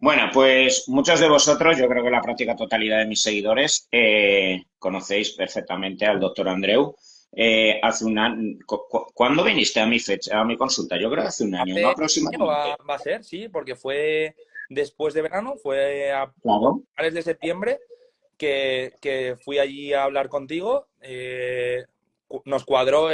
Bueno, pues muchos de vosotros, yo creo que la práctica totalidad de mis seguidores, conocéis perfectamente al doctor Andreu. Hace un año, ¿cuándo viniste a mi fecha, a mi consulta? Yo creo que hace un año, ¿no? Hace un año Aproximadamente. va a ser, sí, porque fue después de verano, fue a Claro. finales de septiembre que fui allí a hablar contigo. Nos cuadró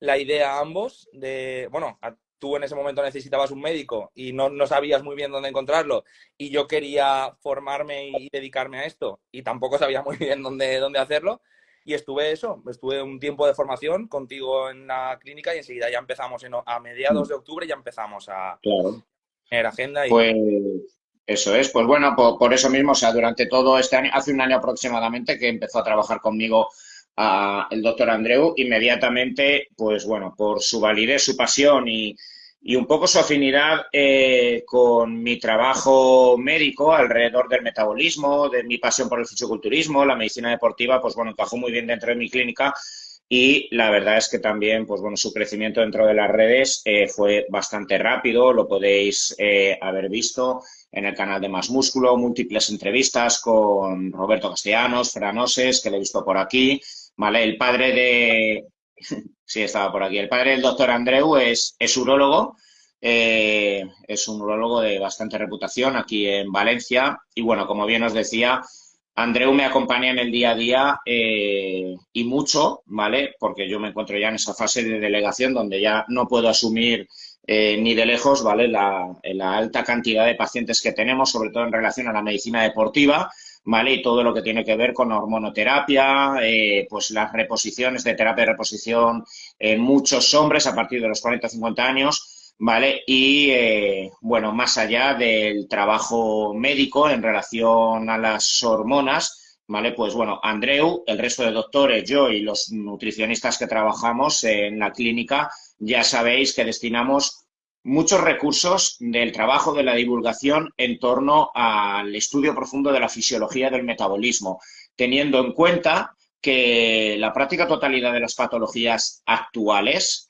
la idea a ambos de, bueno, tú en ese momento necesitabas un médico y no sabías muy bien dónde encontrarlo y yo quería formarme y dedicarme a esto y tampoco sabía muy bien dónde hacerlo. Y estuve un tiempo de formación contigo en la clínica y enseguida ya empezamos, a mediados de octubre ya empezamos a Claro. tener agenda y Pues eso es. Pues bueno, por eso mismo, o sea, durante todo este año, hace un año aproximadamente que empezó a trabajar conmigo el doctor Andreu, inmediatamente, pues bueno, por su validez, su pasión y un poco su afinidad con mi trabajo médico alrededor del metabolismo, de mi pasión por el fisiculturismo, la medicina deportiva, pues bueno, encajó muy bien dentro de mi clínica y la verdad es que también, pues bueno, su crecimiento dentro de las redes fue bastante rápido, lo podéis haber visto en el canal de Más Músculo, múltiples entrevistas con Roberto Castellanos, Franoses, que le he visto por aquí, ¿vale? El padre de, sí, estaba por aquí, el padre del doctor Andreu es urólogo, es un urólogo de bastante reputación aquí en Valencia y bueno, como bien os decía, Andreu me acompaña en el día a día y mucho, ¿vale? Porque yo me encuentro ya en esa fase de delegación donde ya no puedo asumir ni de lejos, ¿vale? La alta cantidad de pacientes que tenemos, sobre todo en relación a la medicina deportiva, ¿vale? Y todo lo que tiene que ver con hormonoterapia, pues las reposiciones de terapia de reposición en muchos hombres a partir de los 40 o 50 años. ¿Vale? Y bueno, más allá del trabajo médico en relación a las hormonas, ¿vale? Pues bueno, Andreu, el resto de doctores, yo y los nutricionistas que trabajamos en la clínica, ya sabéis que destinamos muchos recursos del trabajo de la divulgación en torno al estudio profundo de la fisiología del metabolismo, teniendo en cuenta que la práctica totalidad de las patologías actuales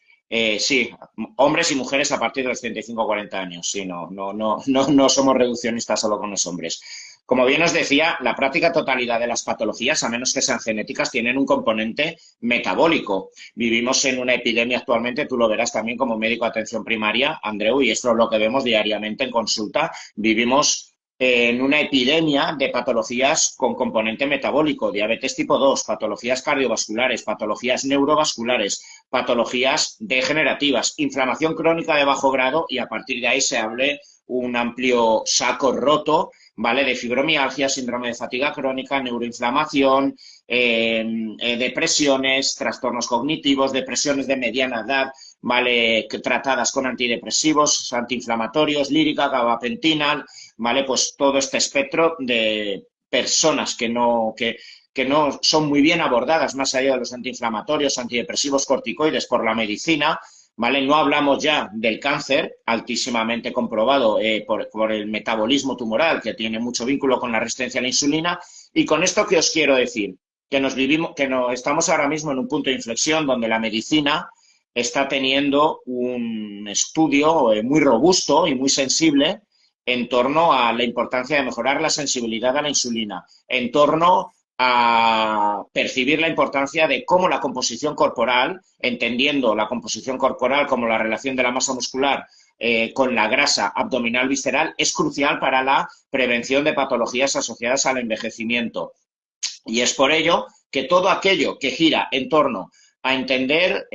sí, hombres y mujeres a partir de los 35 o 40 años. Sí, no somos reduccionistas solo con los hombres. Como bien os decía, la práctica totalidad de las patologías, a menos que sean genéticas, tienen un componente metabólico. Vivimos en una epidemia actualmente, tú lo verás también como médico de atención primaria, Andreu, y esto es lo que vemos diariamente en consulta. Vivimos en una epidemia de patologías con componente metabólico, diabetes tipo 2, patologías cardiovasculares, patologías neurovasculares, patologías degenerativas, inflamación crónica de bajo grado y a partir de ahí se hable un amplio saco roto, ¿vale? De fibromialgia, síndrome de fatiga crónica, neuroinflamación, depresiones, trastornos cognitivos, depresiones de mediana edad, ¿vale? Tratadas con antidepresivos, antiinflamatorios, lírica, gabapentina, ¿vale? Pues todo este espectro de personas que no son muy bien abordadas más allá de los antiinflamatorios, antidepresivos, corticoides por la medicina, ¿vale? No hablamos ya del cáncer, altísimamente comprobado por el metabolismo tumoral, que tiene mucho vínculo con la resistencia a la insulina. Y con esto, ¿qué os quiero decir? Estamos ahora mismo en un punto de inflexión donde la medicina está teniendo un estudio muy robusto y muy sensible en torno a la importancia de mejorar la sensibilidad a la insulina, en torno a percibir la importancia de cómo la composición corporal, entendiendo la composición corporal como la relación de la masa muscular con la grasa abdominal visceral, es crucial para la prevención de patologías asociadas al envejecimiento. Y es por ello que todo aquello que gira en torno a entender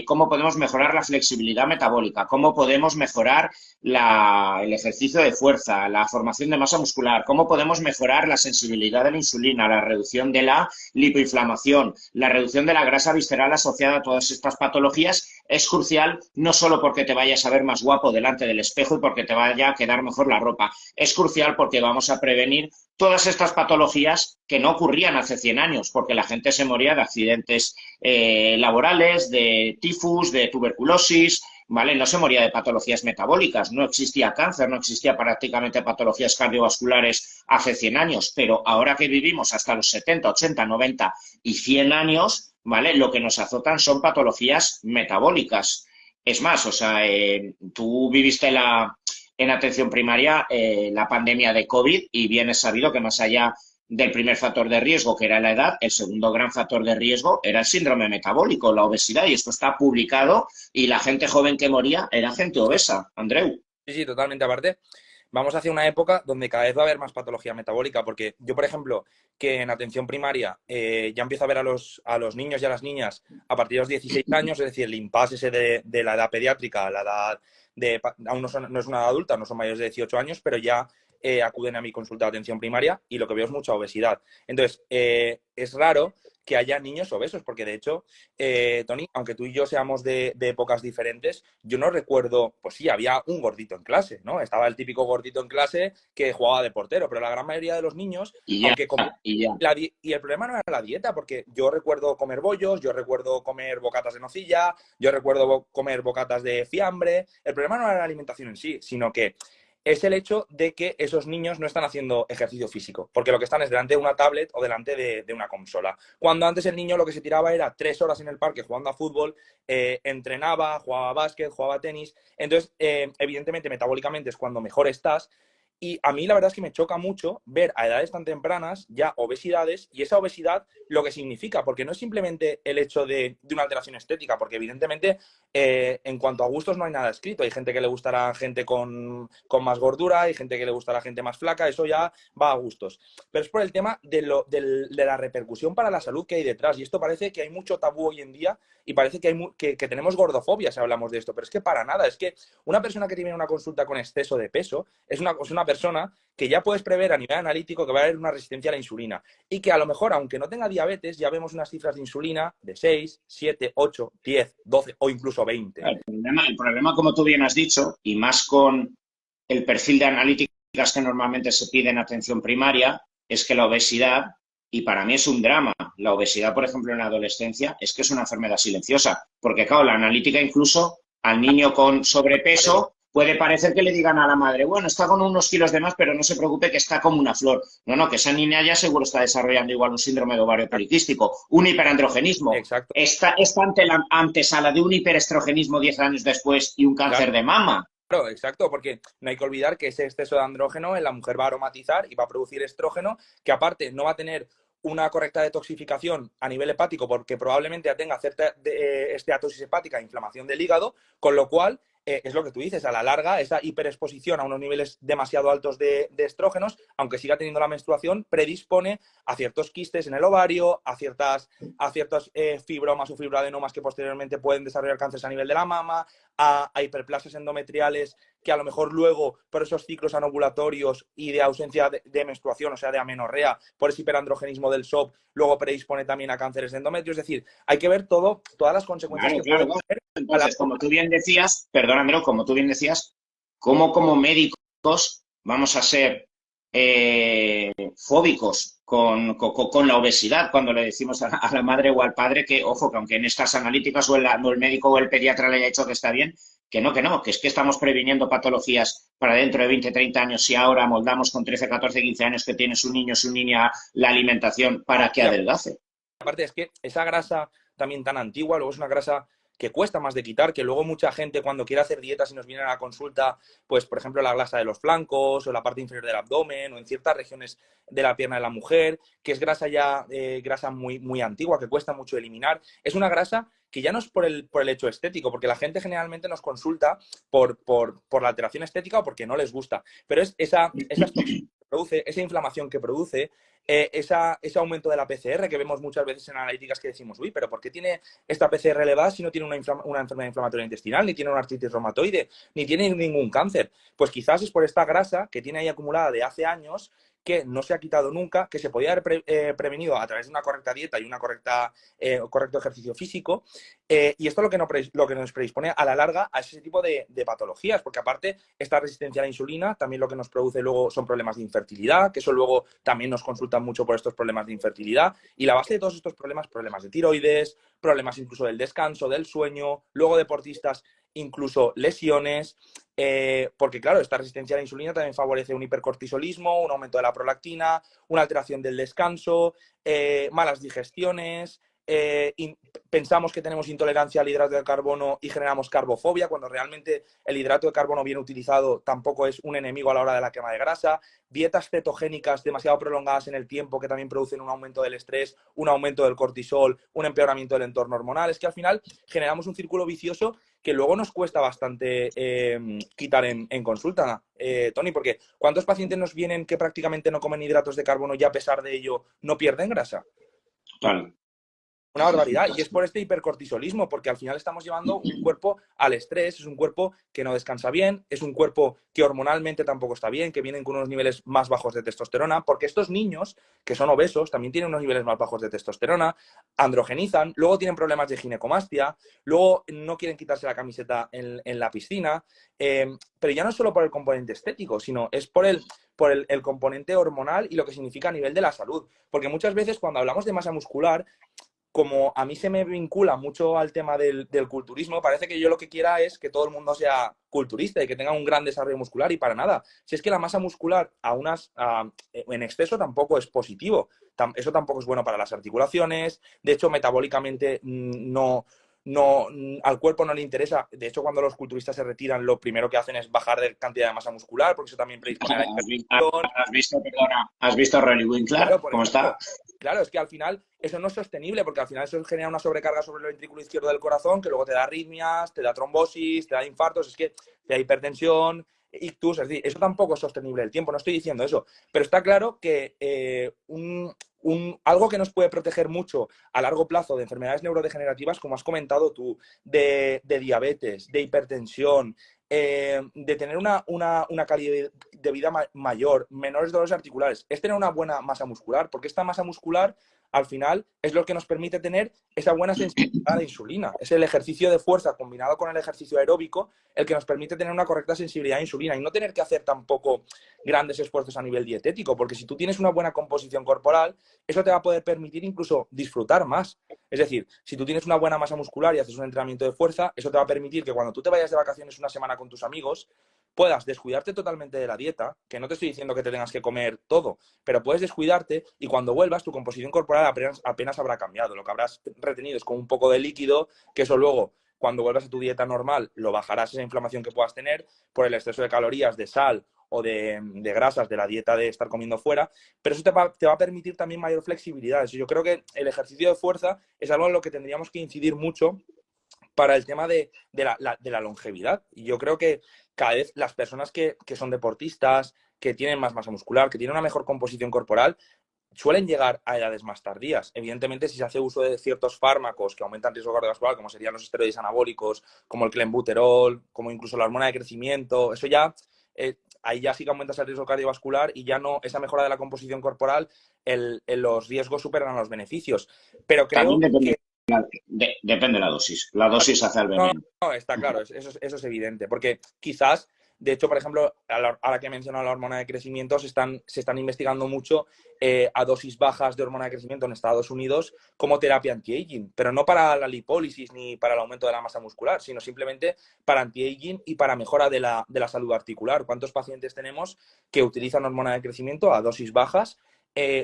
cómo podemos mejorar la flexibilidad metabólica, cómo podemos mejorar el ejercicio de fuerza, la formación de masa muscular, cómo podemos mejorar la sensibilidad de la insulina, la reducción de la lipoinflamación, la reducción de la grasa visceral asociada a todas estas patologías, es crucial no solo porque te vayas a ver más guapo delante del espejo y porque te vaya a quedar mejor la ropa, es crucial porque vamos a prevenir todas estas patologías que no ocurrían hace 100 años, porque la gente se moría de accidentes laborales, de tifus, de tuberculosis, ¿vale? No se moría de patologías metabólicas, no existía cáncer, no existía prácticamente patologías cardiovasculares hace 100 años, pero ahora que vivimos hasta los 70, 80, 90 y 100 años, ¿vale? Lo que nos azotan son patologías metabólicas. Es más, o sea, tú viviste en atención primaria la pandemia de COVID y bien es sabido que más allá del primer factor de riesgo, que era la edad, el segundo gran factor de riesgo era el síndrome metabólico, la obesidad, y esto está publicado y la gente joven que moría era gente obesa, Andreu. Sí, sí, totalmente. Aparte, vamos hacia una época donde cada vez va a haber más patología metabólica, porque yo, por ejemplo, que en atención primaria ya empiezo a ver a los niños y a las niñas a partir de los 16 años, es decir, el impasse ese de la edad pediátrica, la edad de, aún no es una edad adulta, no son mayores de 18 años, pero ya acuden a mi consulta de atención primaria y lo que veo es mucha obesidad. Entonces, es raro que haya niños obesos, porque de hecho, Tony, aunque tú y yo seamos de épocas diferentes, yo no recuerdo, pues sí, había un gordito en clase, ¿no? Estaba el típico gordito en clase que jugaba de portero, pero la gran mayoría de los niños, Y ya, aunque comían, y ya. y el problema no era la dieta, porque yo recuerdo comer bollos, yo recuerdo comer bocatas de nocilla, yo recuerdo comer bocatas de fiambre. El problema no era la alimentación en sí, sino que es el hecho de que esos niños no están haciendo ejercicio físico, porque lo que están es delante de una tablet o delante de una consola. Cuando antes el niño lo que se tiraba era 3 horas en el parque jugando a fútbol, entrenaba, jugaba a básquet, jugaba a tenis. Entonces, evidentemente, metabólicamente es cuando mejor estás. Y a mí la verdad es que me choca mucho ver a edades tan tempranas ya obesidades y esa obesidad lo que significa, porque no es simplemente el hecho de una alteración estética, porque evidentemente en cuanto a gustos no hay nada escrito. Hay gente que le gustará gente con más gordura, hay gente que le gustará gente más flaca, eso ya va a gustos. Pero es por el tema de la repercusión para la salud que hay detrás. Y esto parece que hay mucho tabú hoy en día y parece que, que tenemos gordofobia si hablamos de esto, pero es que para nada. Es que una persona que tiene una consulta con exceso de peso es una persona que ya puedes prever a nivel analítico que va a haber una resistencia a la insulina y que a lo mejor, aunque no tenga diabetes, ya vemos unas cifras de insulina de 6, 7, 8, 10, 12 o incluso 20. El problema, como tú bien has dicho, y más con el perfil de analíticas que normalmente se pide en atención primaria, es que la obesidad, y para mí es un drama, la obesidad, por ejemplo, en la adolescencia, es que es una enfermedad silenciosa, porque claro, la analítica incluso al niño con sobrepeso puede parecer que le digan a la madre, bueno, está con unos kilos de más, pero no se preocupe que está como una flor. No, no, que esa niña ya seguro está desarrollando igual un síndrome de ovario poliquístico, un hiperandrogenismo. Exacto. Está ante la antesala de un hiperestrogenismo 10 años después y un cáncer Claro. de mama. Claro, exacto, porque no hay que olvidar que ese exceso de andrógeno en la mujer va a aromatizar y va a producir estrógeno, que aparte no va a tener una correcta detoxificación a nivel hepático, porque probablemente ya tenga cierta esteatosis hepática, inflamación del hígado, con lo cual es lo que tú dices, a la larga, esa hiperexposición a unos niveles demasiado altos de estrógenos, aunque siga teniendo la menstruación, predispone a ciertos quistes en el ovario, a ciertos fibromas o fibroadenomas que posteriormente pueden desarrollar cánceres a nivel de la mama, a hiperplasias endometriales que a lo mejor luego por esos ciclos anovulatorios y de ausencia de menstruación, o sea, de amenorrea, por ese hiperandrogenismo del SOP, luego predispone también a cánceres de endometrio. Es decir, hay que ver todas las consecuencias Claro, que puede claro. tener a la... Entonces, como tú bien decías, perdón, Andreu, como tú bien decías, ¿cómo como médicos vamos a ser fóbicos con la obesidad cuando le decimos a la madre o al padre que, ojo, que aunque en estas analíticas o el médico o el pediatra le haya dicho que está bien, que es que estamos previniendo patologías para dentro de 20, 30 años si ahora moldamos con 13, 14, 15 años que tiene su niño, su niña la alimentación para que Y adelgace? aparte es que esa grasa también tan antigua, luego es una grasa que cuesta más de quitar, que luego mucha gente cuando quiere hacer dietas y nos viene a la consulta, pues por ejemplo la grasa de los flancos o la parte inferior del abdomen o en ciertas regiones de la pierna de la mujer, que es grasa ya, grasa muy, muy antigua, que cuesta mucho eliminar. Es una grasa que ya no es por el hecho estético, porque la gente generalmente nos consulta por la alteración estética o porque no les gusta, pero es esas toxinas que produce, esa inflamación que produce, ese aumento de la PCR que vemos muchas veces en analíticas que decimos, uy, pero ¿por qué tiene esta PCR elevada si no tiene una enfermedad inflamatoria intestinal, ni tiene una artritis reumatoide, ni tiene ningún cáncer? Pues quizás es por esta grasa que tiene ahí acumulada de hace años que no se ha quitado nunca, que se podía haber prevenido a través de una correcta dieta y un correcto ejercicio físico. Y esto es lo que nos predispone a la larga a ese tipo de patologías, porque aparte esta resistencia a la insulina también lo que nos produce luego son problemas de infertilidad, que eso luego también nos consultan mucho por estos problemas de infertilidad. Y la base de todos estos problemas, problemas de tiroides, problemas incluso del descanso, del sueño, luego deportistas, incluso lesiones, porque claro, esta resistencia a la insulina también favorece un hipercortisolismo, un aumento de la prolactina, una alteración del descanso, malas digestiones, pensamos que tenemos intolerancia al hidrato de carbono y generamos carbofobia, cuando realmente el hidrato de carbono bien utilizado tampoco es un enemigo a la hora de la quema de grasa. Dietas cetogénicas demasiado prolongadas en el tiempo que también producen un aumento del estrés, un aumento del cortisol, un empeoramiento del entorno hormonal. Es que al final generamos un círculo vicioso que luego nos cuesta bastante quitar en consulta, Tony, porque ¿cuántos pacientes nos vienen que prácticamente no comen hidratos de carbono y a pesar de ello no pierden grasa? Claro. Una barbaridad. Y es por este hipercortisolismo, porque al final estamos llevando un cuerpo al estrés, es un cuerpo que no descansa bien, es un cuerpo que hormonalmente tampoco está bien, que vienen con unos niveles más bajos de testosterona, porque estos niños que son obesos también tienen unos niveles más bajos de testosterona, androgenizan, luego tienen problemas de ginecomastia, luego no quieren quitarse la camiseta en la piscina, pero ya no es solo por el componente estético, sino es por el componente hormonal y lo que significa a nivel de la salud. Porque muchas veces cuando hablamos de masa muscular, como a mí se me vincula mucho al tema del culturismo, parece que yo lo que quiera es que todo el mundo sea culturista y que tenga un gran desarrollo muscular, y para nada. Si es que la masa muscular en exceso tampoco es positivo. Eso tampoco es bueno para las articulaciones. De hecho, metabólicamente al cuerpo no le interesa. De hecho, cuando los culturistas se retiran, lo primero que hacen es bajar de cantidad de masa muscular, porque eso también predispone a la hipertensión. ¿Has visto Ronnie Winkler? Claro, por ¿Cómo está? ejemplo. Claro, es que al final eso no es sostenible, porque al final eso genera una sobrecarga sobre el ventrículo izquierdo del corazón que luego te da arritmias, te da trombosis, te da infartos, es que te da hipertensión, ictus, es decir, eso tampoco es sostenible el tiempo, no estoy diciendo eso, pero está claro que algo que nos puede proteger mucho a largo plazo de enfermedades neurodegenerativas, como has comentado tú, de diabetes, de hipertensión, de tener una calidad de vida mayor, menores dolores articulares, es tener una buena masa muscular, porque esta masa muscular al final es lo que nos permite tener esa buena sensibilidad a la insulina. Es el ejercicio de fuerza combinado con el ejercicio aeróbico el que nos permite tener una correcta sensibilidad a la insulina y no tener que hacer tampoco grandes esfuerzos a nivel dietético, porque si tú tienes una buena composición corporal, eso te va a poder permitir incluso disfrutar más. Es decir, si tú tienes una buena masa muscular y haces un entrenamiento de fuerza, eso te va a permitir que cuando tú te vayas de vacaciones una semana con tus amigos, puedas descuidarte totalmente de la dieta, que no te estoy diciendo que te tengas que comer todo, pero puedes descuidarte y cuando vuelvas tu composición corporal apenas habrá cambiado. Lo que habrás retenido es con un poco de líquido, que eso luego, cuando vuelvas a tu dieta normal, lo bajarás esa inflamación que puedas tener por el exceso de calorías, de sal o de grasas de la dieta de estar comiendo fuera, pero eso te va a permitir también mayor flexibilidad. Yo creo que el ejercicio de fuerza es algo en lo que tendríamos que incidir mucho para el tema de la longevidad. Y yo creo que cada vez las personas que son deportistas, que tienen más masa muscular, que tienen una mejor composición corporal, suelen llegar a edades más tardías. Evidentemente, si se hace uso de ciertos fármacos que aumentan riesgo cardiovascular, como serían los esteroides anabólicos, como el clenbuterol, como incluso la hormona de crecimiento, eso ya, ahí ya sí que aumentas el riesgo cardiovascular y ya no, esa mejora de la composición corporal, los riesgos superan a los beneficios. Pero creo que Depende de la dosis. La dosis hace al no, veneno. no, está claro, eso es evidente, porque quizás, de hecho, por ejemplo, ahora que he mencionado la hormona de crecimiento, se están investigando mucho a dosis bajas de hormona de crecimiento en Estados Unidos como terapia anti-aging, pero no para la lipólisis ni para el aumento de la masa muscular, sino simplemente para anti-aging y para mejora de la salud articular. ¿Cuántos pacientes tenemos que utilizan hormona de crecimiento a dosis bajas?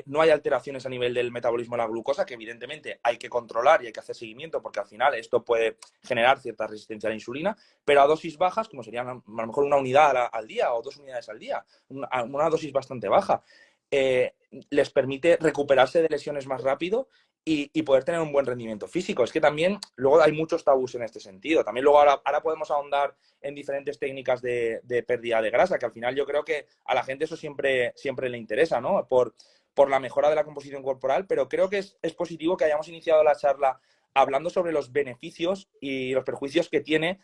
No hay alteraciones a nivel del metabolismo de la glucosa, que evidentemente hay que controlar y hay que hacer seguimiento, porque al final esto puede generar cierta resistencia a la insulina, pero a dosis bajas, como serían a lo mejor una unidad al día o 2 unidades al día, una dosis bastante baja, les permite recuperarse de lesiones más rápido y poder tener un buen rendimiento físico. Es que también luego hay muchos tabús en este sentido. También luego ahora podemos ahondar en diferentes técnicas de pérdida de grasa, que al final yo creo que a la gente eso siempre le interesa, ¿no? Por la mejora de la composición corporal, pero creo que es positivo que hayamos iniciado la charla hablando sobre los beneficios y los perjuicios que tiene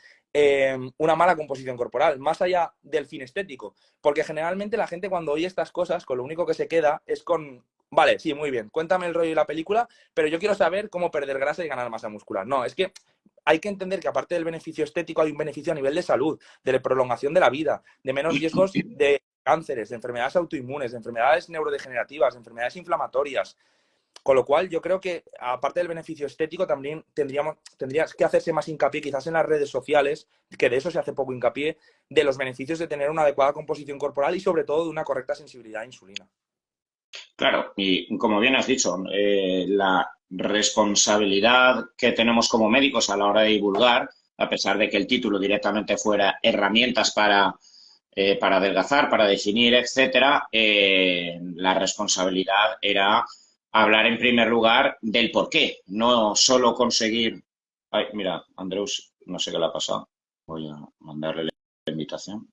una mala composición corporal, más allá del fin estético, porque generalmente la gente cuando oye estas cosas, con lo único que se queda es con, vale, sí, muy bien, cuéntame el rollo de la película, pero yo quiero saber cómo perder grasa y ganar masa muscular. No, es que hay que entender que aparte del beneficio estético hay un beneficio a nivel de salud, de prolongación de la vida, de menos riesgos de cánceres, de enfermedades autoinmunes, de enfermedades neurodegenerativas, de enfermedades inflamatorias. Con lo cual, yo creo que, aparte del beneficio estético, también tendrías que hacerse más hincapié, quizás en las redes sociales, que de eso se hace poco hincapié, de los beneficios de tener una adecuada composición corporal y, sobre todo, de una correcta sensibilidad a insulina. Claro, y como bien has dicho, la responsabilidad que tenemos como médicos a la hora de divulgar, a pesar de que el título directamente fuera herramientas para adelgazar, para definir, etcétera, la responsabilidad era hablar en primer lugar del por qué, no solo conseguir. Ay, mira, Andreus, no sé qué le ha pasado. Voy a mandarle la invitación.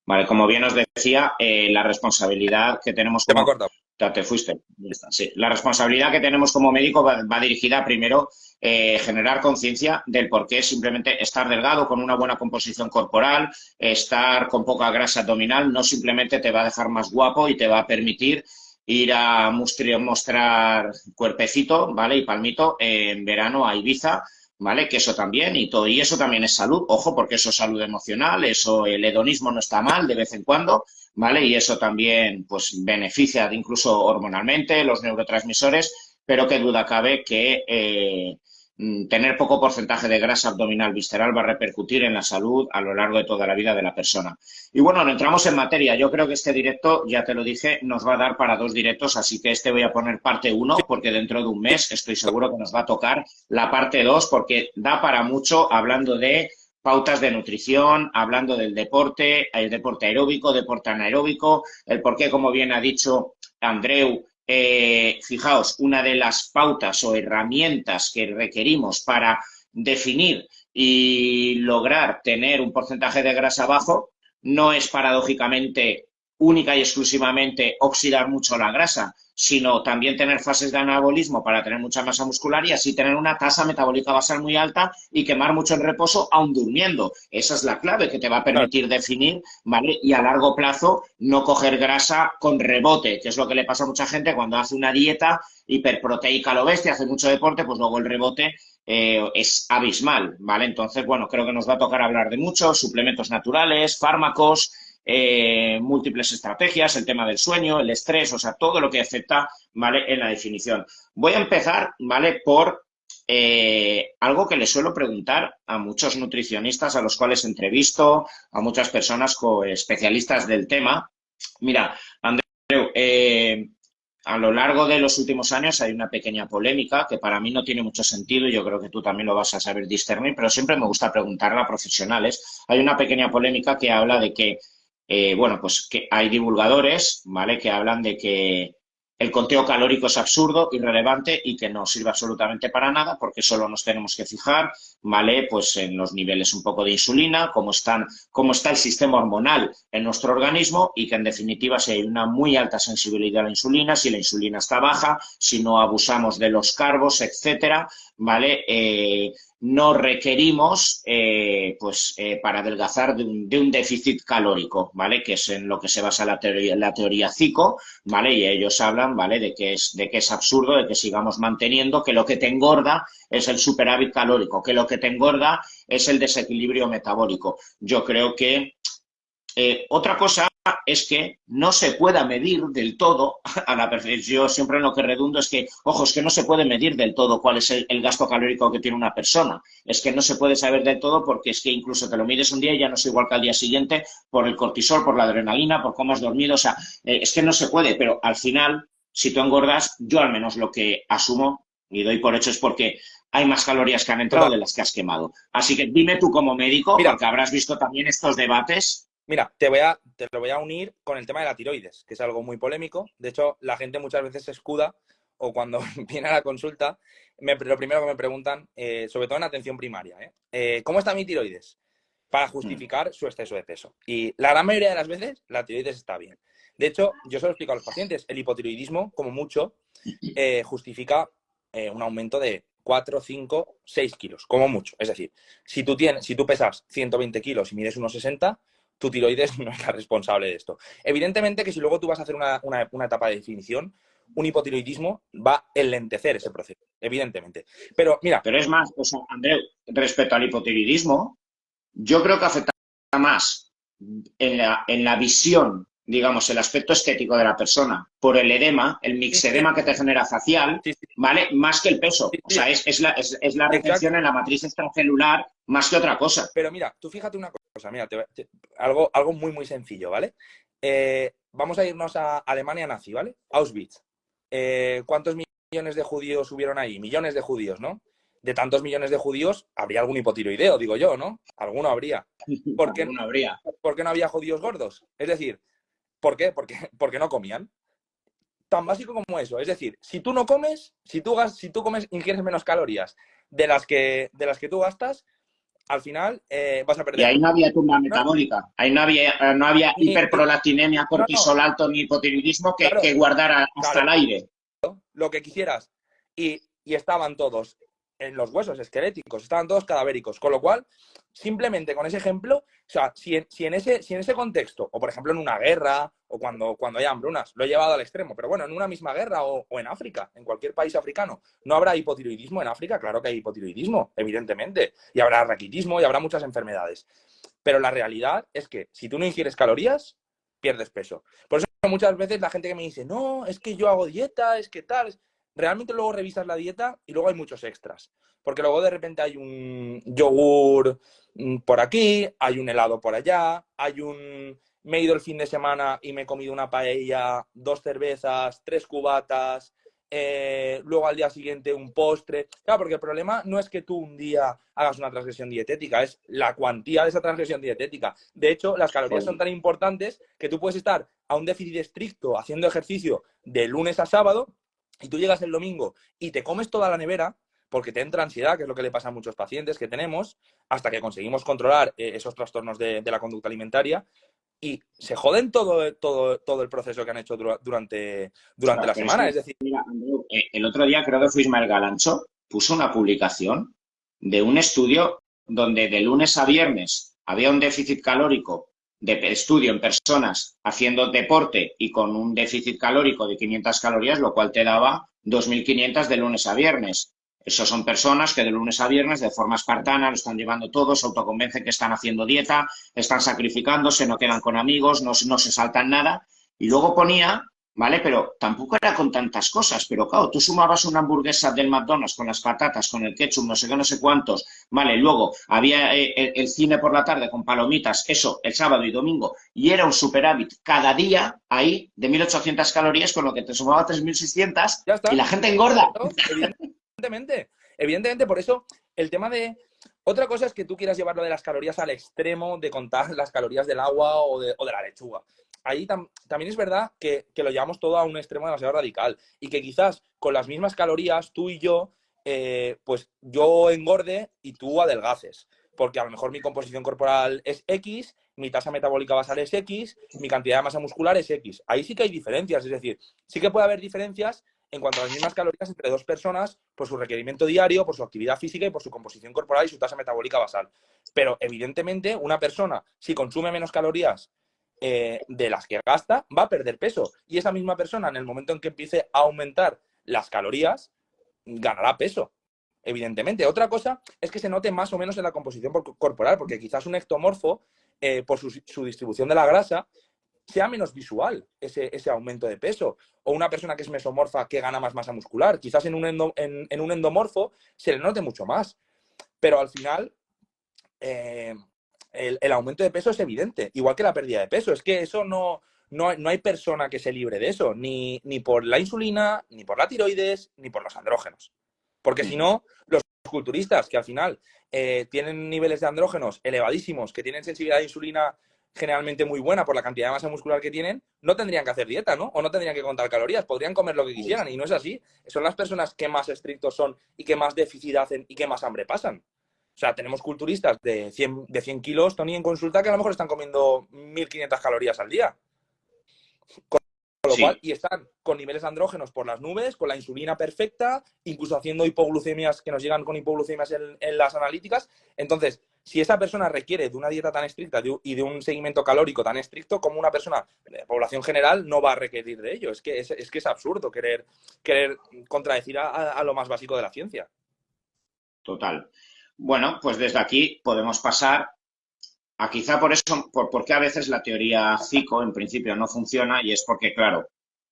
Vale, como bien os decía, la responsabilidad que tenemos Te me ha como... cortado. Ya te fuiste. Ya está, sí. La responsabilidad que tenemos como médico va dirigida primero generar conciencia del por qué simplemente estar delgado con una buena composición corporal, estar con poca grasa abdominal, no simplemente te va a dejar más guapo y te va a permitir ir a mostrar cuerpecito, ¿vale? Y palmito en verano a Ibiza, ¿vale? Que eso también, y todo, y eso también es salud, ojo, porque eso es salud emocional, eso, el hedonismo no está mal de vez en cuando, ¿vale? Y eso también, pues, beneficia incluso hormonalmente los neurotransmisores, pero qué duda cabe que tener poco porcentaje de grasa abdominal visceral va a repercutir en la salud a lo largo de toda la vida de la persona. Y bueno, entramos en materia. Yo creo que este directo, ya te lo dije, nos va a dar para 2 directos, así que este voy a poner parte 1, porque dentro de un mes estoy seguro que nos va a tocar la parte 2, porque da para mucho hablando de pautas de nutrición, hablando del deporte, el deporte aeróbico, deporte anaeróbico, el por qué, como bien ha dicho Andreu, fijaos, una de las pautas o herramientas que requerimos para definir y lograr tener un porcentaje de grasa bajo no es paradójicamente única y exclusivamente oxidar mucho la grasa, sino también tener fases de anabolismo para tener mucha masa muscular y así tener una tasa metabólica basal muy alta y quemar mucho en reposo aún durmiendo. Esa es la clave que te va a Claro. permitir definir, ¿vale? Y a largo plazo no coger grasa con rebote, que es lo que le pasa a mucha gente cuando hace una dieta hiperproteica a lo bestia, hace mucho deporte, pues luego el rebote es abismal, ¿vale? Entonces, bueno, creo que nos va a tocar hablar de muchos suplementos naturales, fármacos, múltiples estrategias, el tema del sueño, el estrés, o sea, todo lo que afecta, ¿vale? En la definición. Voy a empezar, ¿vale? Por algo que le suelo preguntar a muchos nutricionistas a los cuales entrevisto, a muchas personas especialistas del tema. Mira, Andreu, a lo largo de los últimos años hay una pequeña polémica que para mí no tiene mucho sentido y yo creo que tú también lo vas a saber discernir, pero siempre me gusta preguntarla a profesionales. Hay una pequeña polémica que habla de que, bueno, pues que hay divulgadores, ¿vale? Que hablan de que el conteo calórico es absurdo, irrelevante y que no sirve absolutamente para nada porque solo nos tenemos que fijar, ¿vale? Pues en los niveles un poco de insulina, cómo está el sistema hormonal en nuestro organismo y que en definitiva si hay una muy alta sensibilidad a la insulina, si la insulina está baja, si no abusamos de los carbos, etcétera, ¿vale? No requerimos para adelgazar de un déficit calórico, ¿vale? Que es en lo que se basa la teoría CICO, ¿vale? Y ellos hablan, ¿vale? De que es absurdo, de que sigamos manteniendo que lo que te engorda es el superávit calórico, que lo que te engorda es el desequilibrio metabólico. Yo creo que otra cosa es que no se pueda medir del todo a la perfección. Yo siempre en lo que redundo es que, ojo, es que no se puede medir del todo cuál es el gasto calórico que tiene una persona. Es que no se puede saber del todo porque es que incluso te lo mides un día y ya no es igual que al día siguiente por el cortisol, por la adrenalina, por cómo has dormido. O sea, es que no se puede, pero al final, si tú engordas, yo al menos lo que asumo y doy por hecho es porque hay más calorías que han entrado Total. de las que has quemado. Así que dime tú como médico, Mira, porque habrás visto también estos debates. Mira, te lo voy a unir con el tema de la tiroides, que es algo muy polémico. De hecho, la gente muchas veces se escuda o cuando viene a la consulta, lo primero que me preguntan, sobre todo en atención primaria, ¿cómo está mi tiroides? Para Mm. justificar su exceso de peso. Y la gran mayoría de las veces la tiroides está bien. De hecho, yo se lo explico a los pacientes, el hipotiroidismo, como mucho, justifica un aumento de 4, 5, 6 kilos, como mucho. Es decir, si tú pesas 120 kilos y mides unos 60, tu tiroides no es la responsable de esto. Evidentemente que si luego tú vas a hacer una etapa de definición, un hipotiroidismo va a enlentecer ese proceso, evidentemente. Pero mira, Pero es más, o sea, Andreu, respecto al hipotiroidismo, yo creo que afecta más en la visión digamos, el aspecto estético de la persona por el edema, el Sí, sí, mixedema que te genera facial, sí, sí, ¿vale? Más que el peso. sí, O sí, sea, es la retención exacto. en la matriz extracelular más que otra cosa. Pero mira, tú fíjate una cosa, mira, algo muy, muy sencillo, ¿vale? Vamos a irnos a Alemania nazi, ¿vale? Auschwitz. ¿Cuántos millones de judíos hubieron ahí? Millones de judíos, ¿no? De tantos millones de judíos, habría algún hipotiroideo, digo yo, ¿no? Alguno habría. ¿Por qué, Alguna habría. por qué no había judíos gordos? Es decir, ¿por qué? Porque no comían. Tan básico como eso. Es decir, si tú no comes, si tú comes, ingieres menos calorías de las que tú gastas, al final vas a Y perder ahí peso. no había tumba No, metabólica. Ahí no había ni- hiperprolactinemia, no, no, cortisol alto ni hipotiroidismo que claro, guardara hasta claro, el aire. lo que quisieras. Y estaban todos en los huesos esqueléticos, estaban todos cadavéricos. Con lo cual, simplemente con ese ejemplo, o sea, si en ese contexto, o por ejemplo en una guerra, o cuando hay hambrunas, lo he llevado al extremo, pero bueno, en una misma guerra o en África, en cualquier país africano, ¿no habrá hipotiroidismo en África? Claro que hay hipotiroidismo, evidentemente. Y habrá raquitismo y habrá muchas enfermedades. Pero la realidad es que si tú no ingieres calorías, pierdes peso. Por eso muchas veces la gente que me dice, no, es que yo hago dieta, es que tal. Realmente luego revisas la dieta y luego hay muchos extras. Porque luego de repente hay un yogur por aquí, hay un helado por allá, me he ido el fin de semana y me he comido una paella, 2 cervezas, 3 cubatas, luego al día siguiente un postre. Claro, porque el problema no es que tú un día hagas una transgresión dietética, es la cuantía de esa transgresión dietética. De hecho, las calorías son Joder. tan importantes que tú puedes estar a un déficit estricto haciendo ejercicio de lunes a sábado y tú llegas el domingo y te comes toda la nevera porque te entra ansiedad, que es lo que le pasa a muchos pacientes que tenemos, hasta que conseguimos controlar esos trastornos de la conducta alimentaria y se joden todo el proceso que han hecho durante Ostras, la pero es semana. que, Es decir, mira, Andreu, el otro día creo que fue Ismael Galancho, puso una publicación de un estudio donde de lunes a viernes había un déficit calórico de estudio en personas haciendo deporte y con un déficit calórico de 500 calorías, lo cual te daba 2.500 de lunes a viernes. Esos son personas que de lunes a viernes, de forma espartana, lo están llevando todo, se autoconvencen que están haciendo dieta, están sacrificándose, no quedan con amigos, no se saltan nada. Y luego ponía, ¿vale? Pero tampoco era con tantas cosas. Pero claro, tú sumabas una hamburguesa del McDonald's con las patatas, con el ketchup, no sé qué, no sé cuántos, ¿vale? Luego había el cine por la tarde con palomitas, eso, el sábado y domingo, y era un superávit cada día ahí de 1.800 calorías, con lo que te sumaba 3.600 ya y está. la gente engorda. Claro, evidentemente. Evidentemente, por eso el tema de... Otra cosa es que tú quieras llevarlo de las calorías al extremo de contar las calorías del agua o de la lechuga. Ahí también es verdad que lo llevamos todo a un extremo demasiado radical y que quizás con las mismas calorías tú y yo, pues yo engorde y tú adelgaces. Porque a lo mejor mi composición corporal es X, mi tasa metabólica basal es X, mi cantidad de masa muscular es X. Ahí sí que hay diferencias, es decir, sí que puede haber diferencias en cuanto a las mismas calorías entre dos personas por su requerimiento diario, por su actividad física y por su composición corporal y su tasa metabólica basal. Pero evidentemente una persona, si consume menos calorías de las que gasta, va a perder peso. Y esa misma persona, en el momento en que empiece a aumentar las calorías, ganará peso. Evidentemente. Otra cosa es que se note más o menos en la composición corporal, porque quizás un ectomorfo, por su distribución de la grasa, sea menos visual ese aumento de peso. O una persona que es mesomorfa que gana más masa muscular. Quizás en un endomorfo se le note mucho más. Pero al final, eh, el aumento de peso es evidente, igual que la pérdida de peso. Es que eso no hay persona que se libre de eso, ni por la insulina, ni por la tiroides, ni por los andrógenos. Porque si no, los culturistas que al final tienen niveles de andrógenos elevadísimos, que tienen sensibilidad a insulina generalmente muy buena por la cantidad de masa muscular que tienen, no tendrían que hacer dieta, ¿no? O no tendrían que contar calorías, podrían comer lo que quisieran y no es así. Son las personas que más estrictos son y que más déficit hacen y que más hambre pasan. O sea, tenemos culturistas de 100 kilos, Tony, en consulta, que a lo mejor están comiendo 1.500 calorías al día. Con lo cual, Sí, y están con niveles andrógenos por las nubes, con la insulina perfecta, incluso haciendo hipoglucemias que nos llegan con hipoglucemias en las analíticas. Entonces, si esa persona requiere de una dieta tan estricta y de un seguimiento calórico tan estricto, como una persona de población general no va a requerir de ello. Es que es absurdo querer contradecir a lo más básico de la ciencia. total. Bueno, pues desde aquí podemos pasar quizá por eso, porque a veces la teoría psico en principio no funciona y es porque, claro,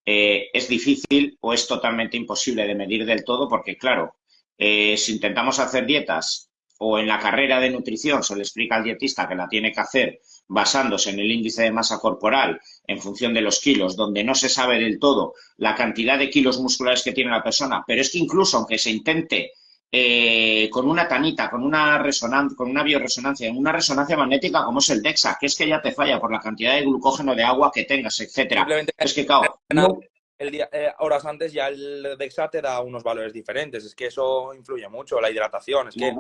es difícil o es totalmente imposible de medir del todo porque, claro, si intentamos hacer dietas o en la carrera de nutrición se le explica al dietista que la tiene que hacer basándose en el índice de masa corporal en función de los kilos, donde no se sabe del todo la cantidad de kilos musculares que tiene la persona, pero es que incluso aunque se intente con una tanita, con una bioresonancia, una resonancia magnética como es el DEXA, que es que ya te falla por la cantidad de glucógeno de agua que tengas, etcétera. Simplemente Es que, claro, no, el día, horas antes ya el DEXA te da unos valores diferentes. Es que eso influye mucho, la hidratación. Es que,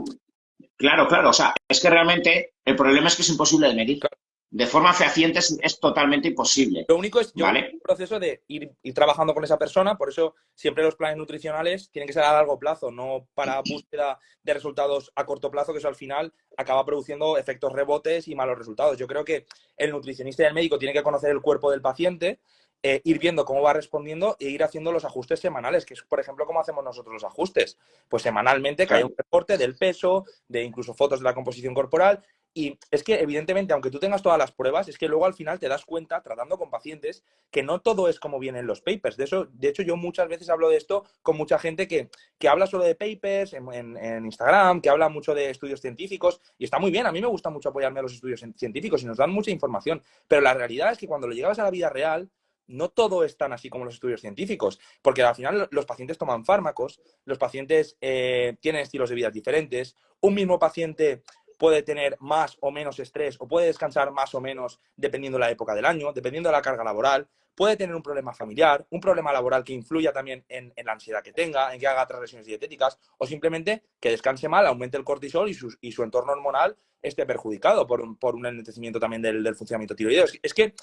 claro, claro, o sea, es que realmente el problema es que es imposible de medir. claro, De forma fehaciente es totalmente imposible, lo único es, yo creo que es ¿vale? un proceso de ir trabajando con esa persona, por eso siempre los planes nutricionales tienen que ser a largo plazo, no para búsqueda de resultados a corto plazo, que eso al final acaba produciendo efectos rebotes y malos resultados. Yo creo que el nutricionista y el médico tienen que conocer el cuerpo del paciente, ir viendo cómo va respondiendo e ir haciendo los ajustes semanales, que es, por ejemplo, cómo hacemos nosotros los ajustes. Pues semanalmente que haya un Claro. reporte del peso, de incluso fotos de la composición corporal. Y es que, evidentemente, aunque tú tengas todas las pruebas, es que luego al final te das cuenta, tratando con pacientes, que no todo es como vienen los papers. De hecho, yo muchas veces hablo de esto con mucha gente que habla solo de papers en Instagram, que habla mucho de estudios científicos, y está muy bien. A mí me gusta mucho apoyarme a los estudios científicos y nos dan mucha información. Pero la realidad es que cuando lo llevas a la vida real, no todo es tan así como los estudios científicos, porque al final los pacientes toman fármacos, los pacientes tienen estilos de vida diferentes, un mismo paciente puede tener más o menos estrés o puede descansar más o menos dependiendo de la época del año, dependiendo de la carga laboral, puede tener un problema familiar, un problema laboral que influya también en la ansiedad que tenga, en que haga transgresiones dietéticas o simplemente que descanse mal, aumente el cortisol y su entorno hormonal esté perjudicado por un enlentecimiento también del funcionamiento tiroideo. Es que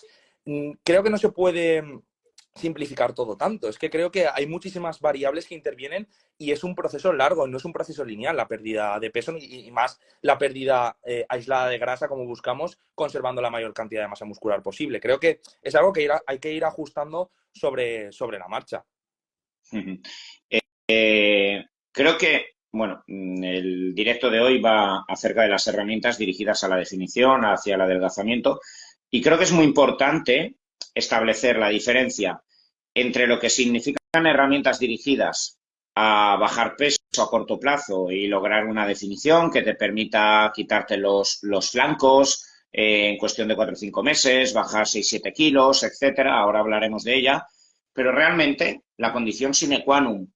creo que no se puede simplificar todo tanto. Es que creo que hay muchísimas variables que intervienen y es un proceso largo, no es un proceso lineal la pérdida de peso y más la pérdida aislada de grasa como buscamos, conservando la mayor cantidad de masa muscular posible. Creo que es algo que hay que ir ajustando sobre la marcha. Creo que, bueno, el directo de hoy va acerca de las herramientas dirigidas a la definición, hacia el adelgazamiento, y creo que es muy importante establecer la diferencia entre lo que significan herramientas dirigidas a bajar peso a corto plazo y lograr una definición que te permita quitarte los flancos en cuestión de 4 o 5 meses, bajar 6 7 kilos, etcétera. Ahora hablaremos de ella. Pero realmente la condición sine qua non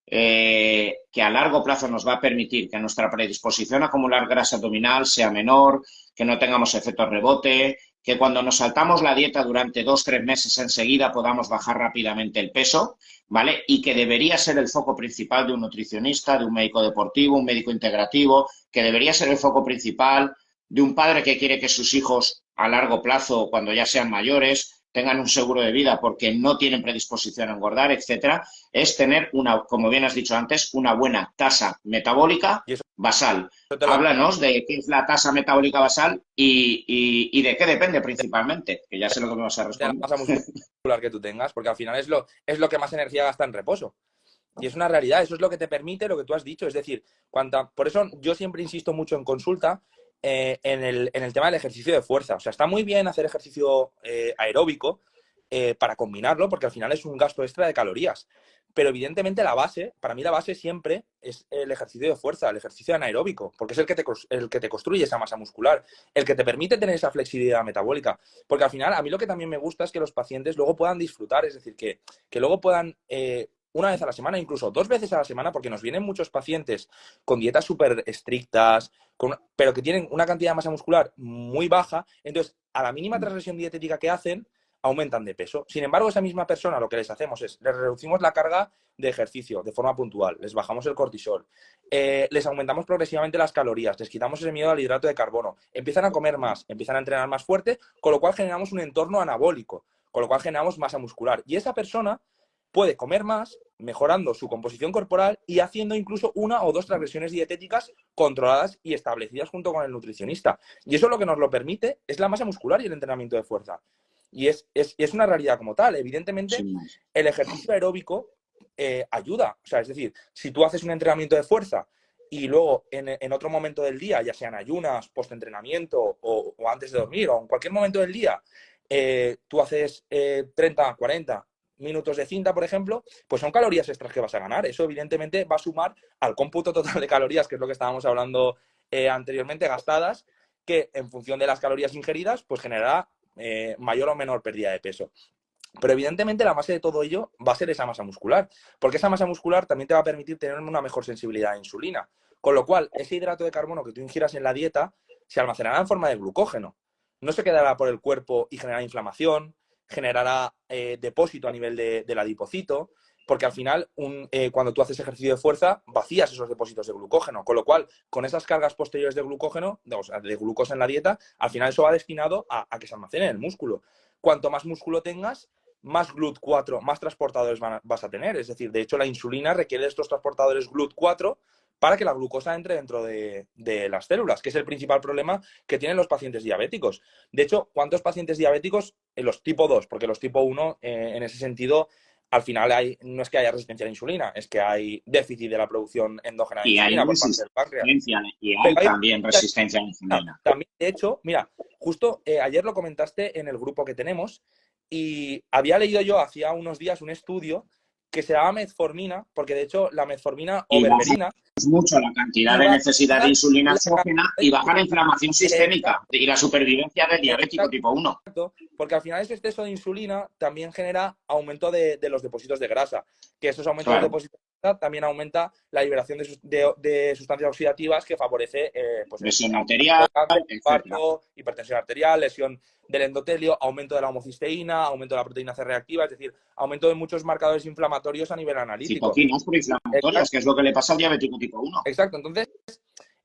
que a largo plazo nos va a permitir que nuestra predisposición a acumular grasa abdominal sea menor, que no tengamos efecto rebote, que cuando nos saltamos la dieta durante 2 3 meses enseguida podamos bajar rápidamente el peso, ¿vale? Y que debería ser el foco principal de un nutricionista, de un médico deportivo, un médico integrativo, que debería ser el foco principal de un padre que quiere que sus hijos a largo plazo, cuando ya sean mayores, tengan un seguro de vida porque no tienen predisposición a engordar, etcétera, es tener una, como bien has dicho antes, una buena tasa metabólica Y eso basal. te lo Háblanos de qué es la tasa metabólica basal y de qué depende principalmente, que ya sé lo que me vas a de la responder. masa muscular que tú tengas, porque al final es lo que más energía gasta en reposo. Y es una realidad, eso es lo que te permite lo que tú has dicho. Es decir, por eso yo siempre insisto mucho en consulta en el tema del ejercicio de fuerza. O sea, está muy bien hacer ejercicio aeróbico para combinarlo, porque al final es un gasto extra de calorías. Pero evidentemente la base, para mí la base siempre es el ejercicio de fuerza, el ejercicio anaeróbico, porque es el que te construye esa masa muscular, el que te permite tener esa flexibilidad metabólica. Porque al final, a mí lo que también me gusta es que los pacientes luego puedan disfrutar, es decir, que luego puedan una vez a la semana, incluso 2 veces a la semana, porque nos vienen muchos pacientes con dietas súper estrictas, pero que tienen una cantidad de masa muscular muy baja, entonces a la mínima transgresión dietética que hacen, aumentan de peso. Sin embargo, esa misma persona lo que les hacemos es, les reducimos la carga de ejercicio de forma puntual, les bajamos el cortisol, les aumentamos progresivamente las calorías, les quitamos ese miedo al hidrato de carbono, empiezan a comer más, empiezan a entrenar más fuerte, con lo cual generamos un entorno anabólico, con lo cual generamos masa muscular. Y esa persona puede comer más, mejorando su composición corporal y haciendo incluso 1 o 2 transgresiones dietéticas controladas y establecidas junto con el nutricionista. Y eso lo que nos lo permite es la masa muscular y el entrenamiento de fuerza. Y es una realidad como tal. Evidentemente, Sin más. el ejercicio aeróbico ayuda. O sea, es decir, si tú haces un entrenamiento de fuerza y luego en otro momento del día, ya sean ayunas, post-entrenamiento o antes de dormir o en cualquier momento del día, tú haces 30, 40 minutos de cinta, por ejemplo, pues son calorías extras que vas a ganar. Eso evidentemente va a sumar al cómputo total de calorías, que es lo que estábamos hablando anteriormente, gastadas, que en función de las calorías ingeridas, pues generará mayor o menor pérdida de peso. Pero evidentemente la base de todo ello va a ser esa masa muscular, porque esa masa muscular también te va a permitir tener una mejor sensibilidad a insulina. Con lo cual, ese hidrato de carbono que tú ingieras en la dieta se almacenará en forma de glucógeno. No se quedará por el cuerpo y generará inflamación, generará depósito a nivel del adipocito, porque al final, cuando tú haces ejercicio de fuerza, vacías esos depósitos de glucógeno. Con lo cual, con esas cargas posteriores de glucógeno, o sea, de glucosa en la dieta, al final eso va destinado a que se almacene en el músculo. Cuanto más músculo tengas, más GLUT4, más transportadores vas a tener. Es decir, de hecho, la insulina requiere de estos transportadores GLUT4 para que la glucosa entre dentro de las células, que es el principal problema que tienen los pacientes diabéticos. De hecho, ¿cuántos pacientes diabéticos? Los tipo 2, porque los tipo 1, en ese sentido, al final no es que haya resistencia a la insulina, es que hay déficit de la producción endógena de Y hay insulina por parte del páncreas. y Pero hay también resistencia a la insulina. también, de hecho, mira, justo ayer lo comentaste en el grupo que tenemos y había leído yo hacía unos días un estudio que se llama metformina, porque de hecho la metformina o Y baja berberina mucho la cantidad de iba a necesidad de bajar insulina la exógena cantidad de y baja la insulina. inflamación sistémica y la supervivencia del diabético Exacto, tipo 1. porque al final ese exceso de insulina también genera aumento de los depósitos de grasa, que esos aumentos de Claro. depósitos de grasa también aumenta la liberación de sustancias oxidativas que favorece pues Lesión el arterial, cáncer, etcétera. infarto, hipertensión arterial, lesión del endotelio, aumento de la homocisteína, aumento de la proteína C reactiva, es decir, aumento de muchos marcadores inflamatorios a nivel analítico. Citoquinas proinflamatorias, que es lo que le pasa al diabético tipo 1. Exacto. Entonces,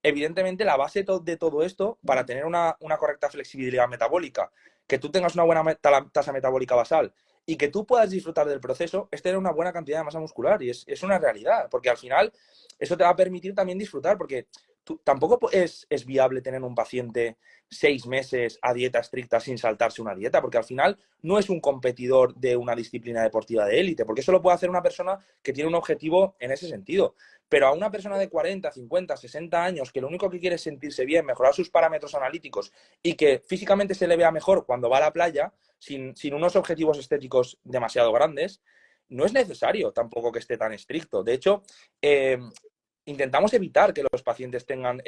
evidentemente, la base de todo esto, para tener una correcta flexibilidad metabólica, que tú tengas una buena tasa metabólica basal y que tú puedas disfrutar del proceso, es tener una buena cantidad de masa muscular. Y es una realidad, porque al final eso te va a permitir también disfrutar, porque tampoco es viable tener un paciente 6 meses a dieta estricta sin saltarse una dieta, porque al final no es un competidor de una disciplina deportiva de élite, porque eso lo puede hacer una persona que tiene un objetivo en ese sentido. Pero a una persona de 40, 50, 60 años que lo único que quiere es sentirse bien, mejorar sus parámetros analíticos y que físicamente se le vea mejor cuando va a la playa, sin unos objetivos estéticos demasiado grandes, no es necesario tampoco que esté tan estricto. De hecho, intentamos evitar que los pacientes tengan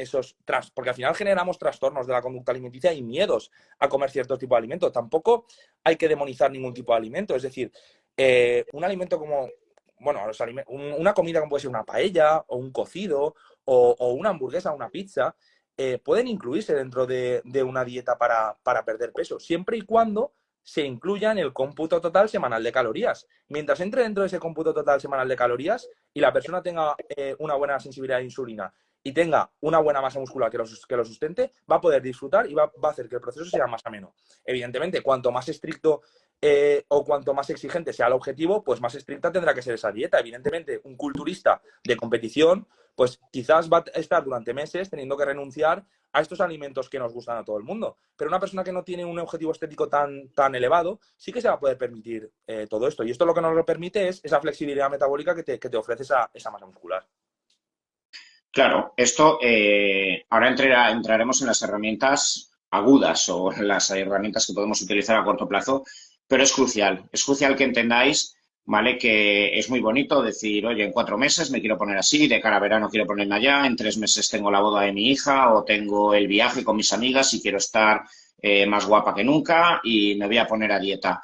porque al final generamos trastornos de la conducta alimenticia y miedos a comer cierto tipo de alimento. Tampoco hay que demonizar ningún tipo de alimento. Es decir, un alimento como, bueno, una comida como puede ser una paella o un cocido o una hamburguesa o una pizza, pueden incluirse dentro de una dieta para perder peso, siempre y cuando se incluya en el cómputo total semanal de calorías. Mientras entre dentro de ese cómputo total semanal de calorías y la persona tenga una buena sensibilidad a insulina y tenga una buena masa muscular que lo sustente, va a poder disfrutar y va a hacer que el proceso sea más ameno. Evidentemente, cuanto más estricto o cuanto más exigente sea el objetivo, pues más estricta tendrá que ser esa dieta. Evidentemente, un culturista de competición, pues quizás va a estar durante meses teniendo que renunciar a estos alimentos que nos gustan a todo el mundo. Pero una persona que no tiene un objetivo estético tan elevado, sí que se va a poder permitir todo esto. Y esto lo que nos lo permite es esa flexibilidad metabólica que te ofrece esa masa muscular. Claro, esto ahora entraremos en las herramientas agudas o las herramientas que podemos utilizar a corto plazo, pero es crucial que entendáis, ¿vale? Que es muy bonito decir, oye, en 4 meses me quiero poner así, de cara a verano quiero ponerme allá, en 3 meses tengo la boda de mi hija o tengo el viaje con mis amigas y quiero estar más guapa que nunca y me voy a poner a dieta.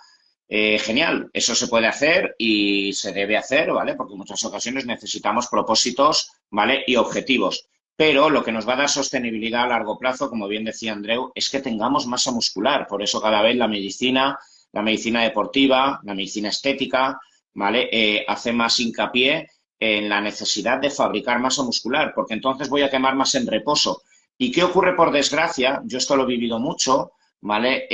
Genial, eso se puede hacer y se debe hacer, ¿vale? Porque en muchas ocasiones necesitamos propósitos, ¿vale? Y objetivos. Pero lo que nos va a dar sostenibilidad a largo plazo, como bien decía Andreu, es que tengamos masa muscular. Por eso cada vez la medicina deportiva, la medicina estética, ¿vale? Hace más hincapié en la necesidad de fabricar masa muscular, porque entonces voy a quemar más en reposo. ¿Y qué ocurre por desgracia? Yo esto lo he vivido mucho, ¿vale?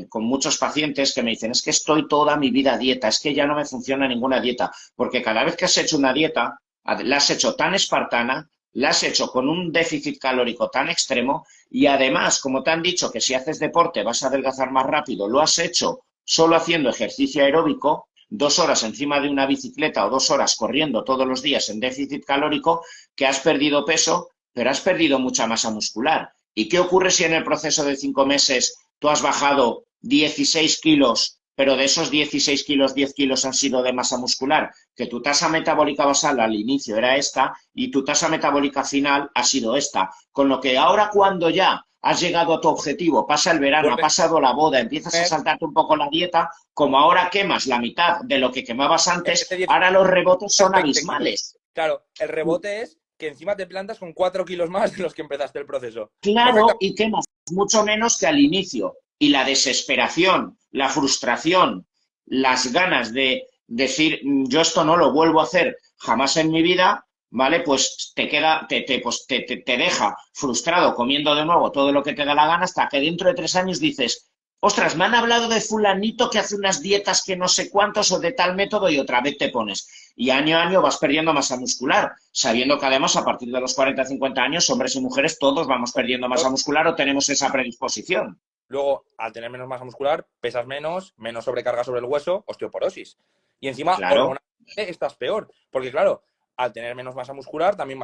Con muchos pacientes que me dicen, es que estoy toda mi vida a dieta, es que ya no me funciona ninguna dieta, porque cada vez que has hecho una dieta, la has hecho tan espartana, la has hecho con un déficit calórico tan extremo y además, como te han dicho que si haces deporte vas a adelgazar más rápido, lo has hecho solo haciendo ejercicio aeróbico, 2 horas encima de una bicicleta o 2 horas corriendo todos los días en déficit calórico, que has perdido peso, pero has perdido mucha masa muscular. ¿Y qué ocurre si en el proceso de 5 meses tú has bajado 16 kilos, pero de esos 16 kilos, 10 kilos han sido de masa muscular? Que tu tasa metabólica basal al inicio era esta y tu tasa metabólica final ha sido esta. Con lo que ahora, cuando ya has llegado a tu objetivo, pasa el verano, ha Vuelves pasado la boda, empiezas a a comer, saltarte un poco la dieta, como ahora quemas la mitad de lo que quemabas en vez antes, de 10 ahora los rebotes son 20 kilos. abismales. Claro, el rebote es que encima te plantas con 4 kilos más de los que empezaste el proceso. Claro, Perfectamente. y quemas mucho menos que al inicio. Y la desesperación, la frustración, las ganas de decir, yo esto no lo vuelvo a hacer jamás en mi vida, ¿vale? Pues te queda, pues te deja frustrado comiendo de nuevo todo lo que te da la gana hasta que dentro de 3 años dices, ostras, me han hablado de fulanito que hace unas dietas que no sé cuántos o de tal método y otra vez te pones. Y año a año vas perdiendo masa muscular, sabiendo que además a partir de los 40 50 años, hombres y mujeres, todos vamos perdiendo masa muscular o tenemos esa predisposición. Luego, al tener menos masa muscular, pesas menos, menos sobrecarga sobre el hueso, osteoporosis. Y encima, Claro, hormonalmente estás peor. Porque claro, al tener menos masa muscular, también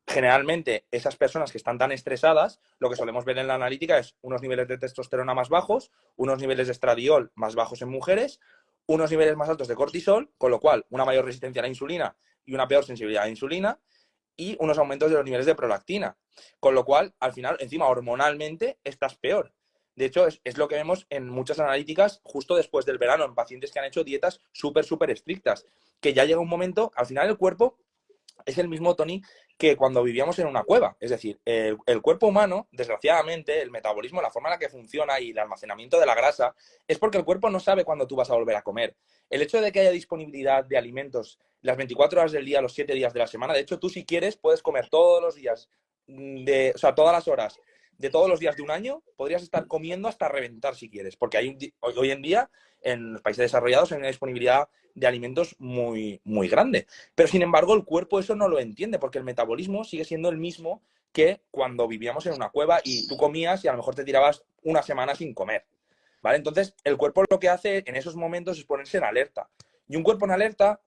generalmente esas personas que están tan estresadas, lo que solemos ver en la analítica es unos niveles de testosterona más bajos, unos niveles de estradiol más bajos en mujeres, unos niveles más altos de cortisol, con lo cual una mayor resistencia a la insulina y una peor sensibilidad a la insulina, y unos aumentos de los niveles de prolactina. Con lo cual, al final, encima hormonalmente estás peor. De hecho, es lo que vemos en muchas analíticas justo después del verano, en pacientes que han hecho dietas súper, súper estrictas, que ya llega un momento, al final el cuerpo es el mismo, Tony, que cuando vivíamos en una cueva. Es decir, el cuerpo humano, desgraciadamente, el metabolismo, la forma en la que funciona y el almacenamiento de la grasa, es porque el cuerpo no sabe cuándo tú vas a volver a comer. El hecho de que haya disponibilidad de alimentos las 24 horas del día, los 7 días de la semana, de hecho, tú si quieres puedes comer todos los días, o sea, todas las horas de todos los días de un año, podrías estar comiendo hasta reventar si quieres, porque hoy en día en los países desarrollados hay una disponibilidad de alimentos muy, muy grande. Pero sin embargo, el cuerpo eso no lo entiende, porque el metabolismo sigue siendo el mismo que cuando vivíamos en una cueva y tú comías y a lo mejor te tirabas una semana sin comer. ¿Vale? Entonces, el cuerpo lo que hace en esos momentos es ponerse en alerta. Y un cuerpo en alerta,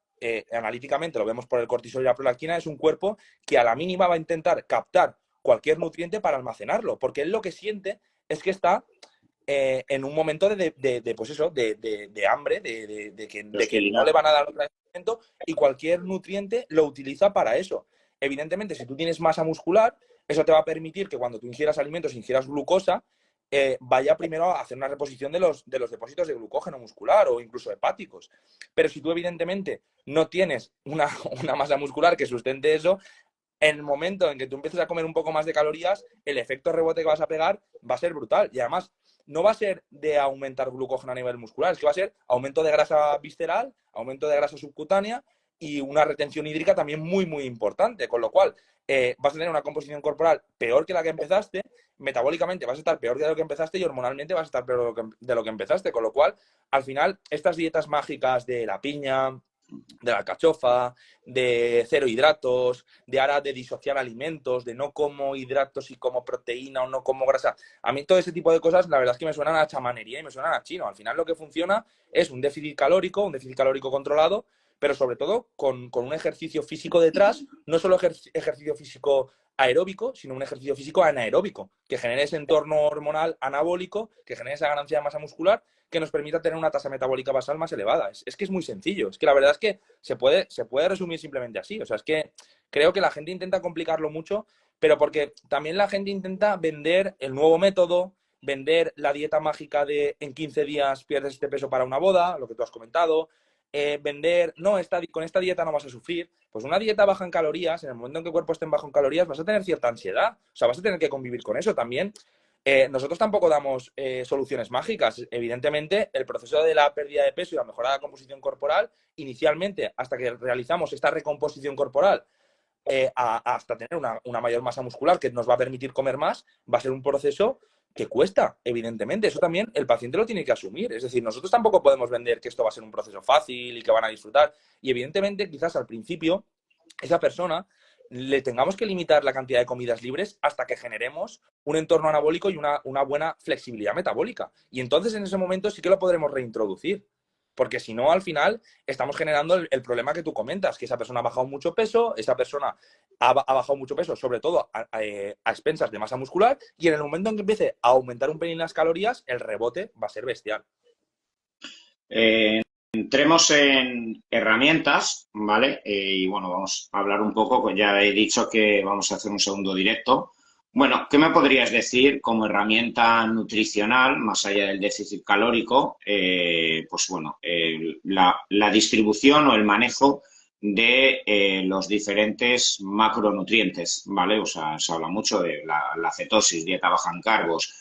analíticamente lo vemos por el cortisol y la prolactina, es un cuerpo que a la mínima va a intentar captar cualquier nutriente para almacenarlo, porque él lo que siente es que está en un momento pues eso, de hambre, de que no le van a dar otro alimento y cualquier nutriente lo utiliza para eso. Evidentemente, si tú tienes masa muscular, eso te va a permitir que cuando tú ingieras alimentos, ingieras glucosa, vaya primero a hacer una reposición de los depósitos de glucógeno muscular o incluso hepáticos. Pero si tú evidentemente no tienes una masa muscular que sustente eso, en el momento en que tú empieces a comer un poco más de calorías, el efecto rebote que vas a pegar va a ser brutal. Y además, no va a ser de aumentar glucógeno a nivel muscular, es que va a ser aumento de grasa visceral, aumento de grasa subcutánea y una retención hídrica también muy, muy importante. Con lo cual, vas a tener una composición corporal peor que la que empezaste, metabólicamente vas a estar peor de lo que empezaste y hormonalmente vas a estar peor de lo que empezaste. Con lo cual, al final, estas dietas mágicas de la piña, de la alcachofa, de cero hidratos, de ahora de disociar alimentos, de no como hidratos y como proteína o no como grasa. A mí todo ese tipo de cosas, la verdad es que me suenan a chamanería y me suenan a chino. Al final lo que funciona es un déficit calórico controlado, pero sobre todo con un ejercicio físico detrás, no solo ejercicio físico aeróbico, sino un ejercicio físico anaeróbico, que genere ese entorno hormonal anabólico, que genere esa ganancia de masa muscular, que nos permita tener una tasa metabólica basal más elevada. Es que es muy sencillo. Es que la verdad es que se puede resumir simplemente así. O sea, es que creo que la gente intenta complicarlo mucho, pero porque también la gente intenta vender el nuevo método, vender la dieta mágica de en 15 días pierdes este peso para una boda, lo que tú has comentado, vender, no, con esta dieta no vas a sufrir. Pues una dieta baja en calorías, en el momento en que el cuerpo esté bajo en calorías, vas a tener cierta ansiedad. O sea, vas a tener que convivir con eso también. Nosotros tampoco damos soluciones mágicas. Evidentemente, el proceso de la pérdida de peso y la mejora de la composición corporal, inicialmente, hasta que realizamos esta recomposición corporal, hasta tener una mayor masa muscular que nos va a permitir comer más, va a ser un proceso que cuesta, evidentemente. Eso también el paciente lo tiene que asumir. Es decir, nosotros tampoco podemos vender que esto va a ser un proceso fácil y que van a disfrutar. Y evidentemente, quizás al principio, esa persona le tengamos que limitar la cantidad de comidas libres hasta que generemos un entorno anabólico y una buena flexibilidad metabólica. Y entonces en ese momento sí que lo podremos reintroducir. porque si no, al final estamos generando el problema que tú comentas, que esa persona ha bajado mucho peso, esa persona ha bajado mucho peso, sobre todo a expensas de masa muscular, y en el momento en que empiece a aumentar un pelín las calorías, el rebote va a ser bestial. Entremos en herramientas, ¿vale? Y bueno, vamos a hablar un poco, pues ya he dicho que vamos a hacer un segundo directo. Bueno, ¿qué me podrías decir como herramienta nutricional, más allá del déficit calórico? Pues bueno, la distribución o el manejo de los diferentes macronutrientes, ¿vale? O sea, se habla mucho de la cetosis, dieta baja en carbos,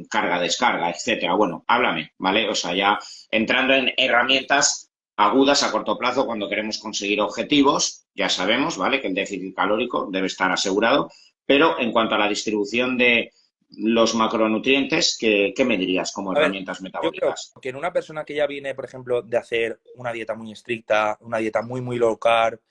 carga-descarga, etcétera. Bueno, háblame, ¿vale? O sea, ya entrando en herramientas agudas a corto plazo cuando queremos conseguir objetivos, ya sabemos, ¿vale? Que el déficit calórico debe estar asegurado, pero en cuanto a la distribución de los macronutrientes, ¿qué me dirías como A ver, herramientas yo creo metabólicas? que en una persona que ya viene, por ejemplo, de hacer una dieta muy estricta, una dieta muy, muy low carb,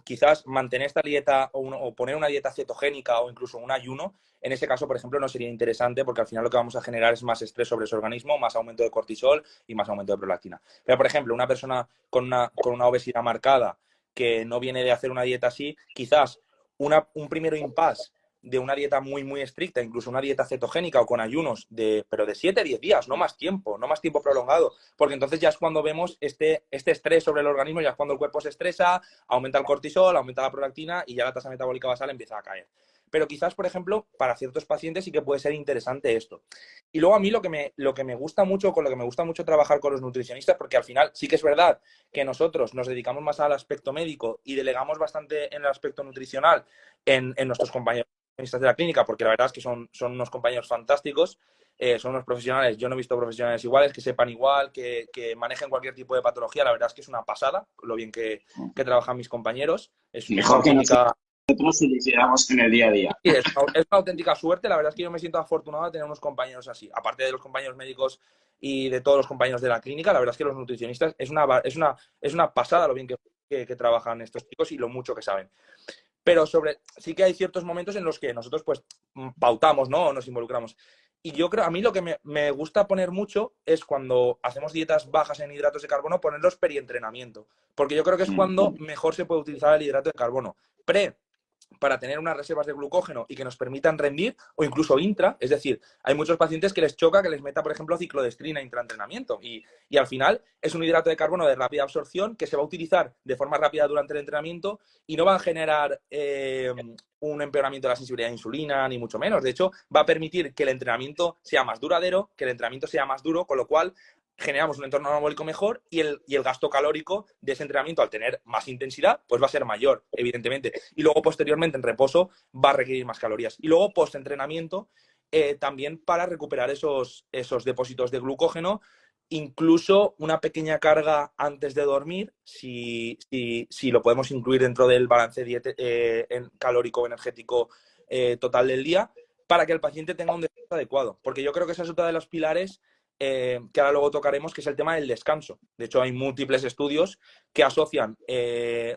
quizás mantener esta dieta o poner una dieta cetogénica o incluso un ayuno, en ese caso, por ejemplo, no sería interesante porque al final lo que vamos a generar es más estrés sobre su organismo, más aumento de cortisol y más aumento de prolactina. Pero, por ejemplo, una persona con una obesidad marcada que no viene de hacer una dieta así, quizás un primero impasse de una dieta muy, muy estricta, incluso una dieta cetogénica o con ayunos, pero de 7 a 10 días, no más tiempo prolongado, porque entonces ya es cuando vemos este estrés sobre el organismo, ya es cuando el cuerpo se estresa, aumenta el cortisol, aumenta la prolactina y ya la tasa metabólica basal empieza a caer. Pero quizás, por ejemplo, para ciertos pacientes sí que puede ser interesante esto. Y luego a mí lo que me gusta mucho, con lo que me gusta mucho trabajar con los nutricionistas, porque al final sí que es verdad que nosotros nos dedicamos más al aspecto médico y delegamos bastante en el aspecto nutricional en nuestros compañeros de la clínica, porque la verdad es que son unos compañeros fantásticos, son unos profesionales, yo no he visto profesionales iguales, que sepan igual, que manejen cualquier tipo de patología, la verdad es que es una pasada lo bien que trabajan mis compañeros, es una Mejor que auténtica... nosotros si lo hiciéramos en el día a día. Sí, es una auténtica suerte, la verdad es que yo me siento afortunado de tener unos compañeros así, aparte de los compañeros médicos y de todos los compañeros de la clínica, la verdad es que los nutricionistas es una pasada lo bien que trabajan estos chicos y lo mucho que saben. Pero sí que hay ciertos momentos en los que nosotros pues pautamos, ¿no? O nos involucramos. Y yo creo, a mí lo que me gusta poner mucho es cuando hacemos dietas bajas en hidratos de carbono, ponerlos perientrenamiento. Porque yo creo que es cuando mejor se puede utilizar el hidrato de carbono. Pre, para tener unas reservas de glucógeno y que nos permitan rendir, o incluso intra, es decir, hay muchos pacientes que les choca que les meta, por ejemplo, ciclodestrina intraentrenamiento y al final es un hidrato de carbono de rápida absorción que se va a utilizar de forma rápida durante el entrenamiento y no va a generar un empeoramiento de la sensibilidad a insulina, ni mucho menos. De hecho, va a permitir que el entrenamiento sea más duradero, que el entrenamiento sea más duro, con lo cual generamos un entorno anabólico mejor y el gasto calórico de ese entrenamiento, al tener más intensidad, pues va a ser mayor, evidentemente. Y luego, posteriormente, en reposo, va a requerir más calorías. Y luego, post-entrenamiento, también para recuperar esos depósitos de glucógeno, incluso una pequeña carga antes de dormir, si lo podemos incluir dentro del balance calórico energético total del día, para que el paciente tenga un descanso adecuado. Porque yo creo que esa es otra de los pilares que ahora luego tocaremos, que es el tema del descanso. De hecho, hay múltiples estudios que asocian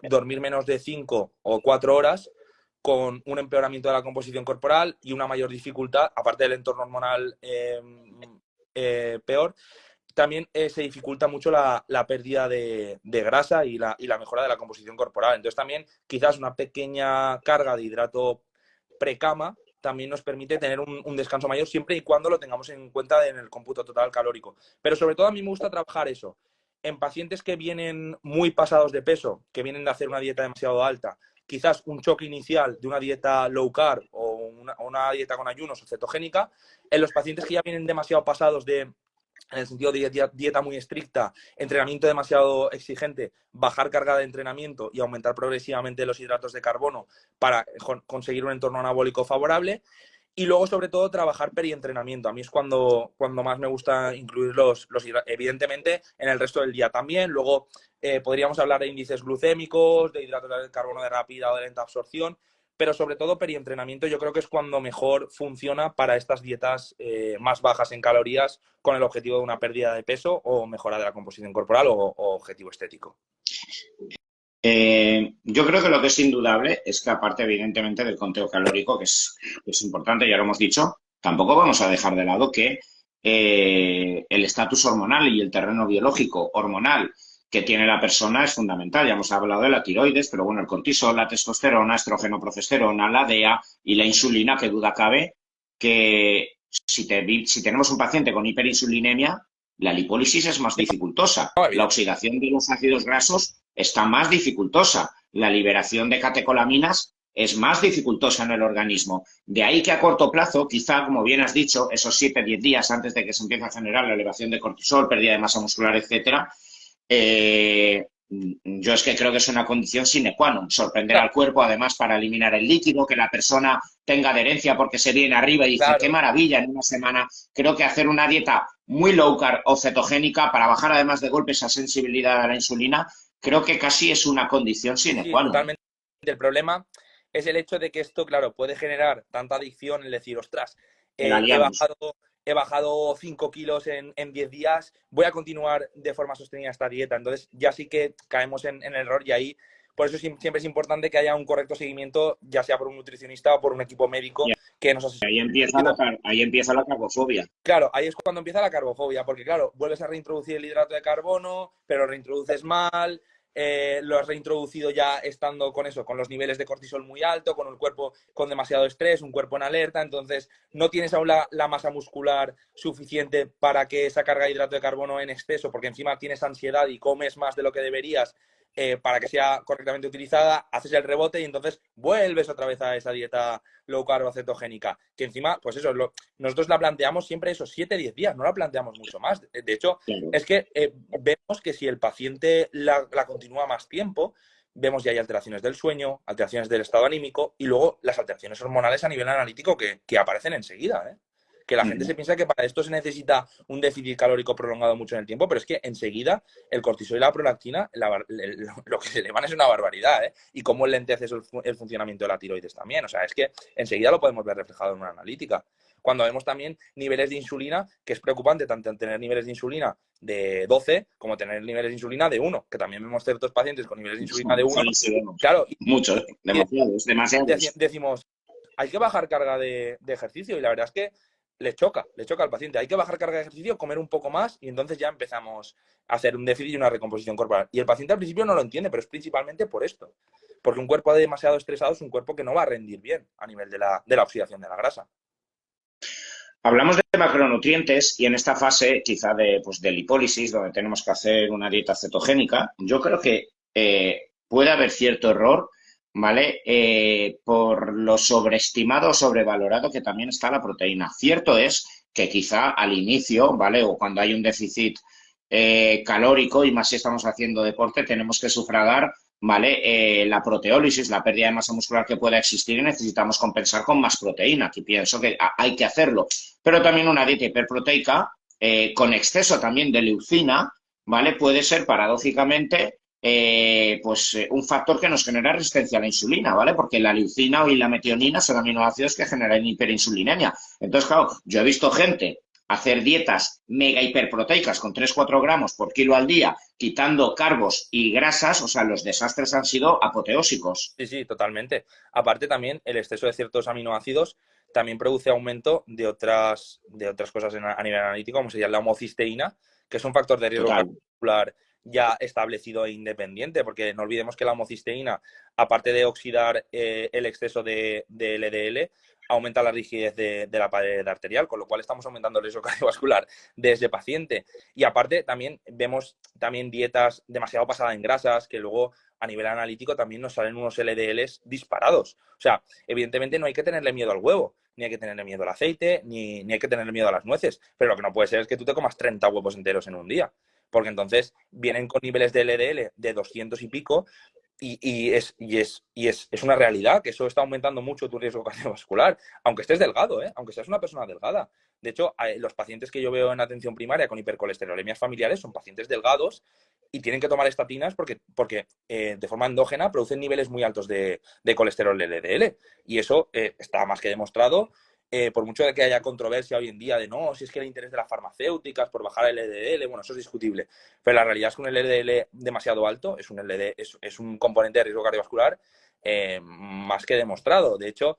dormir menos de 5 o 4 horas con un empeoramiento de la composición corporal y una mayor dificultad, aparte del entorno hormonal peor, también se dificulta mucho la pérdida de grasa y la mejora de la composición corporal. Entonces también quizás una pequeña carga de hidrato precama también nos permite tener un descanso mayor siempre y cuando lo tengamos en cuenta en el cómputo total calórico. Pero sobre todo a mí me gusta trabajar eso. En pacientes que vienen muy pasados de peso, que vienen de hacer una dieta demasiado alta, quizás un choque inicial de una dieta low carb o una dieta con ayunos o cetogénica. En los pacientes que ya vienen demasiado pasados en el sentido de dieta muy estricta, entrenamiento demasiado exigente, bajar carga de entrenamiento y aumentar progresivamente los hidratos de carbono para conseguir un entorno anabólico favorable. Y luego, sobre todo, trabajar perientrenamiento. A mí es cuando más me gusta incluir evidentemente, en el resto del día también. Luego podríamos hablar de índices glucémicos, de hidratos de carbono de rápida o de lenta absorción, pero sobre todo perientrenamiento yo creo que es cuando mejor funciona para estas dietas más bajas en calorías con el objetivo de una pérdida de peso o mejora de la composición corporal o objetivo estético. Yo creo que lo que es indudable es que aparte evidentemente del conteo calórico, que es importante, ya lo hemos dicho, tampoco vamos a dejar de lado que el estatus hormonal y el terreno biológico hormonal que tiene la persona es fundamental. Ya hemos hablado de la tiroides, pero bueno, el cortisol, la testosterona, estrógeno, progesterona, la DEA y la insulina, que duda cabe que si tenemos un paciente con hiperinsulinemia, la lipólisis es más dificultosa, No, la evidente. oxidación de los ácidos grasos está más dificultosa, la liberación de catecolaminas es más dificultosa en el organismo. De ahí que a corto plazo, quizá, como bien has dicho, esos 7 o 10 días antes de que se empiece a generar la elevación de cortisol, pérdida de masa muscular, etcétera, yo es que creo que es una condición sine qua non, sorprender al cuerpo, además, para eliminar el líquido, que la persona tenga adherencia porque se viene arriba y dice, qué Claro, maravilla, en una semana. Creo que hacer una dieta muy low carb o cetogénica para bajar además de golpe esa sensibilidad a la insulina, creo que casi es una condición sí, sine sí, qua non. totalmente. El problema es el hecho de que esto, claro, puede generar tanta adicción, el decir, ostras, Que la eh, he liamos. bajado, he bajado 5 kilos en 10 días, voy a continuar de forma sostenida esta dieta. Entonces ya sí que caemos en el error y ahí, por eso siempre es importante que haya un correcto seguimiento, ya sea por un nutricionista o por un equipo médico Y que nos asesore. ahí empieza la carbofobia. Claro, ahí es cuando empieza la carbofobia, porque claro, vuelves a reintroducir el hidrato de carbono, pero reintroduces mal, lo has reintroducido ya estando con eso, con los niveles de cortisol muy alto, con un cuerpo con demasiado estrés, un cuerpo en alerta, entonces no tienes aún la masa muscular suficiente para que esa carga de hidrato de carbono en exceso, porque encima tienes ansiedad y comes más de lo que deberías, para que sea correctamente utilizada, haces el rebote y entonces vuelves otra vez a esa dieta low carb o cetogénica, que encima, pues eso, nosotros la planteamos siempre esos 7 o 10 días, no la planteamos mucho más. De hecho, Claro. es que vemos que si el paciente la continúa más tiempo, vemos ya hay alteraciones del sueño, alteraciones del estado anímico y luego las alteraciones hormonales a nivel analítico que aparecen enseguida, ¿eh? Que la gente se piensa que para esto se necesita un déficit calórico prolongado mucho en el tiempo, pero es que enseguida el cortisol y la prolactina, lo que se elevan es una barbaridad, ¿eh? Y cómo lentece eso el funcionamiento de la tiroides también. O sea, es que enseguida lo podemos ver reflejado en una analítica. Cuando vemos también niveles de insulina, que es preocupante tanto tener niveles de insulina de 12 como tener niveles de insulina de 1, que también vemos ciertos pacientes con niveles de insulina de 1. Sí, vemos. Claro, Muchos, y demasiados, demasiados. decimos, hay que bajar carga de ejercicio y la verdad es que le choca al paciente. Hay que bajar carga de ejercicio, comer un poco más y entonces ya empezamos a hacer un déficit y una recomposición corporal. Y el paciente al principio no lo entiende, pero es principalmente por esto. Porque un cuerpo demasiado estresado es un cuerpo que no va a rendir bien a nivel de la oxidación de la grasa. Hablamos de macronutrientes y en esta fase quizá pues, de lipólisis, donde tenemos que hacer una dieta cetogénica, yo creo que puede haber cierto error, ¿vale? Por lo sobreestimado o sobrevalorado que también está la proteína. Cierto es que quizá al inicio, ¿vale? O cuando hay un déficit calórico y más si estamos haciendo deporte, tenemos que sufragar, ¿vale? La proteólisis, la pérdida de masa muscular que pueda existir y necesitamos compensar con más proteína. Aquí pienso que hay que hacerlo. Pero también una dieta hiperproteica con exceso también de leucina, ¿vale? Puede ser paradójicamente un factor que nos genera resistencia a la insulina, ¿vale? Porque la leucina y la metionina son aminoácidos que generan hiperinsulinemia. Entonces, claro, yo he visto gente hacer dietas mega hiperproteicas con 3-4 gramos por kilo al día, quitando carbos y grasas, o sea, los desastres han sido apoteósicos. Sí, sí, totalmente. Aparte también el exceso de ciertos aminoácidos también produce aumento de otras cosas a nivel analítico, como sería la homocisteína, que es un factor de riesgo Total. cardiovascular ya establecido e independiente, porque no olvidemos que la homocisteína, aparte de oxidar el exceso de LDL, aumenta la rigidez de la pared arterial, con lo cual estamos aumentando el riesgo cardiovascular de ese paciente. Y aparte también vemos también dietas demasiado pasadas en grasas, que luego a nivel analítico también nos salen unos LDLs disparados. O sea, evidentemente no hay que tenerle miedo al huevo, ni hay que tenerle miedo al aceite, ni hay que tenerle miedo a las nueces. Pero lo que no puede ser es que tú te comas 30 huevos enteros en un día. Porque entonces vienen con niveles de LDL de 200 y pico y es una realidad que eso está aumentando mucho tu riesgo cardiovascular, aunque estés delgado, ¿eh? Aunque seas una persona delgada. De hecho, los pacientes que yo veo en atención primaria con hipercolesterolemias familiares son pacientes delgados y tienen que tomar estatinas porque de forma endógena producen niveles muy altos de colesterol LDL. Y eso está más que demostrado. Por mucho de que haya controversia hoy en día de no, si es que el interés de las farmacéuticas por bajar el LDL, bueno, eso es discutible. Pero la realidad es que un LDL demasiado alto es un componente de riesgo cardiovascular más que demostrado. De hecho,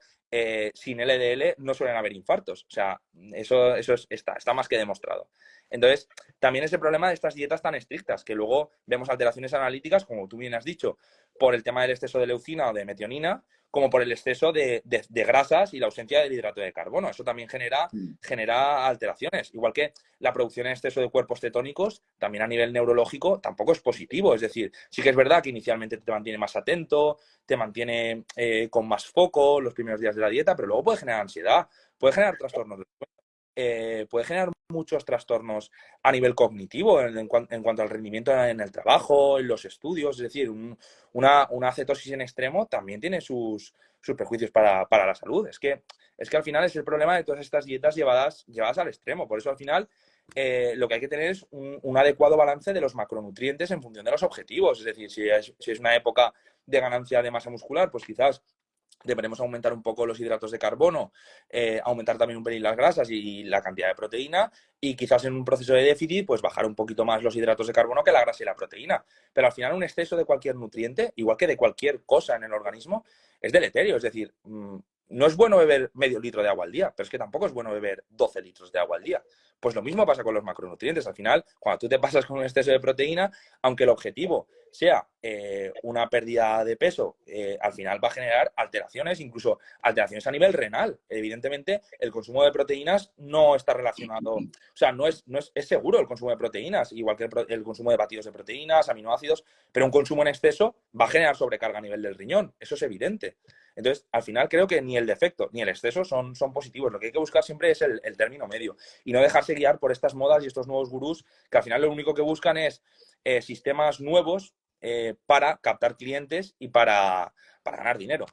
sin LDL no suelen haber infartos. O sea, eso está más que demostrado. Entonces, también es el problema de estas dietas tan estrictas, que luego vemos alteraciones analíticas, como tú bien has dicho, por el tema del exceso de leucina o de metionina, como por el exceso de grasas y la ausencia del hidrato de carbono. Eso también genera alteraciones. Igual que la producción en exceso de cuerpos cetónicos, también a nivel neurológico, tampoco es positivo. Es decir, sí que es verdad que inicialmente te mantiene más atento, te mantiene con más foco los primeros días de la dieta, pero luego puede generar ansiedad, puede generar trastornos del sueño, puede generar muchos trastornos a nivel cognitivo en cuanto al rendimiento en el trabajo, en los estudios. Es decir, una cetosis en extremo también tiene sus perjuicios para la salud. Es que al final es el problema de todas estas dietas llevadas al extremo. Por eso al final lo que hay que tener es un adecuado balance de los macronutrientes en función de los objetivos. Es decir, si es una época de ganancia de masa muscular, pues quizás deberemos aumentar un poco los hidratos de carbono, aumentar también un pelín las grasas y la cantidad de proteína, y quizás en un proceso de déficit pues bajar un poquito más los hidratos de carbono que la grasa y la proteína. Pero al final un exceso de cualquier nutriente, igual que de cualquier cosa en el organismo, es deleterio. Es decir, no es bueno beber medio litro de agua al día, pero es que tampoco es bueno beber 12 litros de agua al día. Pues lo mismo pasa con los macronutrientes. Al final, cuando tú te pasas con un exceso de proteína, aunque el objetivo sea una pérdida de peso, al final va a generar alteraciones, incluso alteraciones a nivel renal. Evidentemente, el consumo de proteínas no está relacionado, o sea, es seguro el consumo de proteínas, igual que el consumo de batidos de proteínas, aminoácidos, pero un consumo en exceso va a generar sobrecarga a nivel del riñón. Eso es evidente. Entonces, al final creo que ni el defecto ni el exceso son positivos. Lo que hay que buscar siempre es el término medio y no dejarse guiar por estas modas y estos nuevos gurús que al final lo único que buscan es sistemas nuevos para captar clientes y para ganar dinero.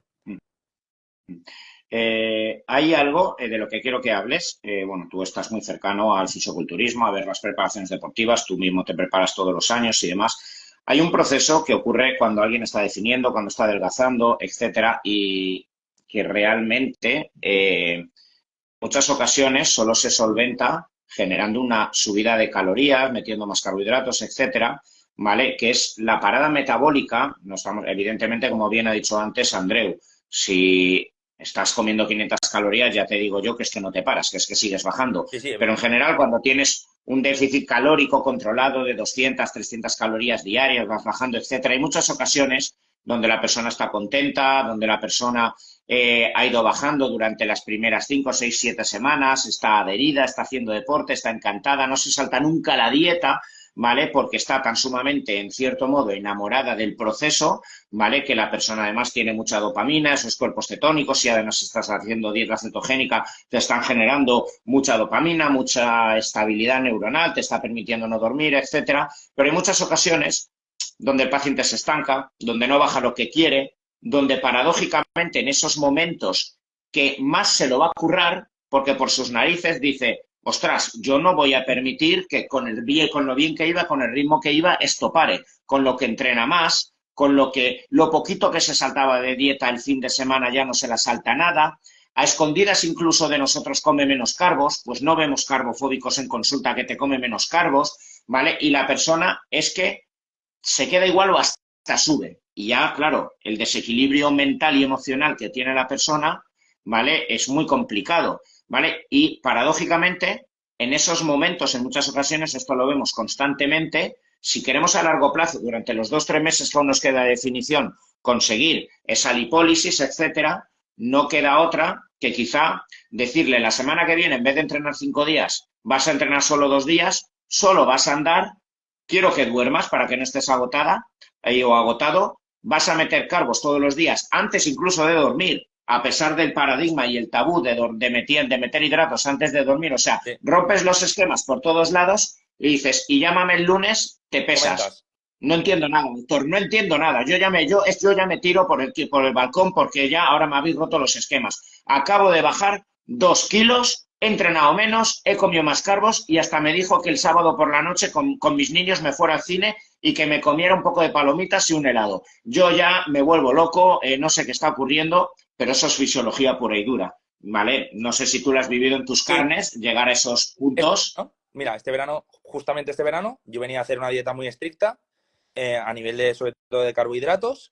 Hay algo de lo que quiero que hables. Bueno, tú estás muy cercano al fisiculturismo, a ver las preparaciones deportivas, tú mismo te preparas todos los años y demás. Hay un proceso que ocurre cuando alguien está definiendo, cuando está adelgazando, etcétera, y que realmente muchas ocasiones solo se solventa generando una subida de calorías, metiendo más carbohidratos, etcétera, ¿vale? Que es la parada metabólica. No estamos, evidentemente, como bien ha dicho antes Andreu, si estás comiendo 500 calorías, ya te digo yo que es que no te paras, que es que sigues bajando. Sí, sí, Pero en general, cuando tienes un déficit calórico controlado de 200, 300 calorías diarias, vas bajando, etcétera, hay muchas ocasiones donde la persona está contenta, donde la persona ha ido bajando durante las primeras 5, 6, 7 semanas, está adherida, está haciendo deporte, está encantada, no se salta nunca la dieta, ¿vale? Porque está tan sumamente, en cierto modo, enamorada del proceso, ¿vale? Que la persona además tiene mucha dopamina, esos cuerpos cetónicos, y además estás haciendo dieta cetogénica, te están generando mucha dopamina, mucha estabilidad neuronal, te está permitiendo no dormir, etcétera. Pero hay muchas ocasiones donde el paciente se estanca, donde no baja lo que quiere, donde paradójicamente en esos momentos que más se lo va a currar, porque por sus narices dice, ostras, yo no voy a permitir que con lo bien que iba, con el ritmo que iba, esto pare, con lo que entrena más, con lo poquito que se saltaba de dieta el fin de semana ya no se la salta nada, a escondidas incluso de nosotros come menos carbos, pues no vemos carbofóbicos en consulta que te come menos carbos, ¿vale? Y la persona es que se queda igual o hasta sube. Y ya, claro, el desequilibrio mental y emocional que tiene la persona, ¿vale? Es muy complicado, ¿vale? Y paradójicamente, en esos momentos, en muchas ocasiones, esto lo vemos constantemente, si queremos a largo plazo, durante los 2 o 3 meses que aún nos queda de definición, conseguir esa lipólisis, etcétera, no queda otra que quizá decirle la semana que viene, en vez de entrenar 5 días, vas a entrenar solo 2 días, solo vas a andar, quiero que duermas para que no estés agotada o agotado, vas a meter carbos todos los días, antes incluso de dormir, a pesar del paradigma y el tabú de meter hidratos antes de dormir. O sea, Sí. rompes los esquemas por todos lados y dices, y llámame el lunes, te pesas. Comentas. No entiendo nada, doctor, no entiendo nada. Yo ya me tiro por el balcón porque ya ahora me habéis roto los esquemas. Acabo de bajar 2 kilos, he entrenado menos, he comido más carbos y hasta me dijo que el sábado por la noche con mis niños me fuera al cine y que me comiera un poco de palomitas y un helado. Yo ya me vuelvo loco, no sé qué está ocurriendo, pero eso es fisiología pura y dura, ¿vale? No sé si tú lo has vivido en tus Sí. carnes, llegar a esos puntos. ¿No? Mira, justamente este verano, yo venía a hacer una dieta muy estricta a nivel sobre todo de carbohidratos,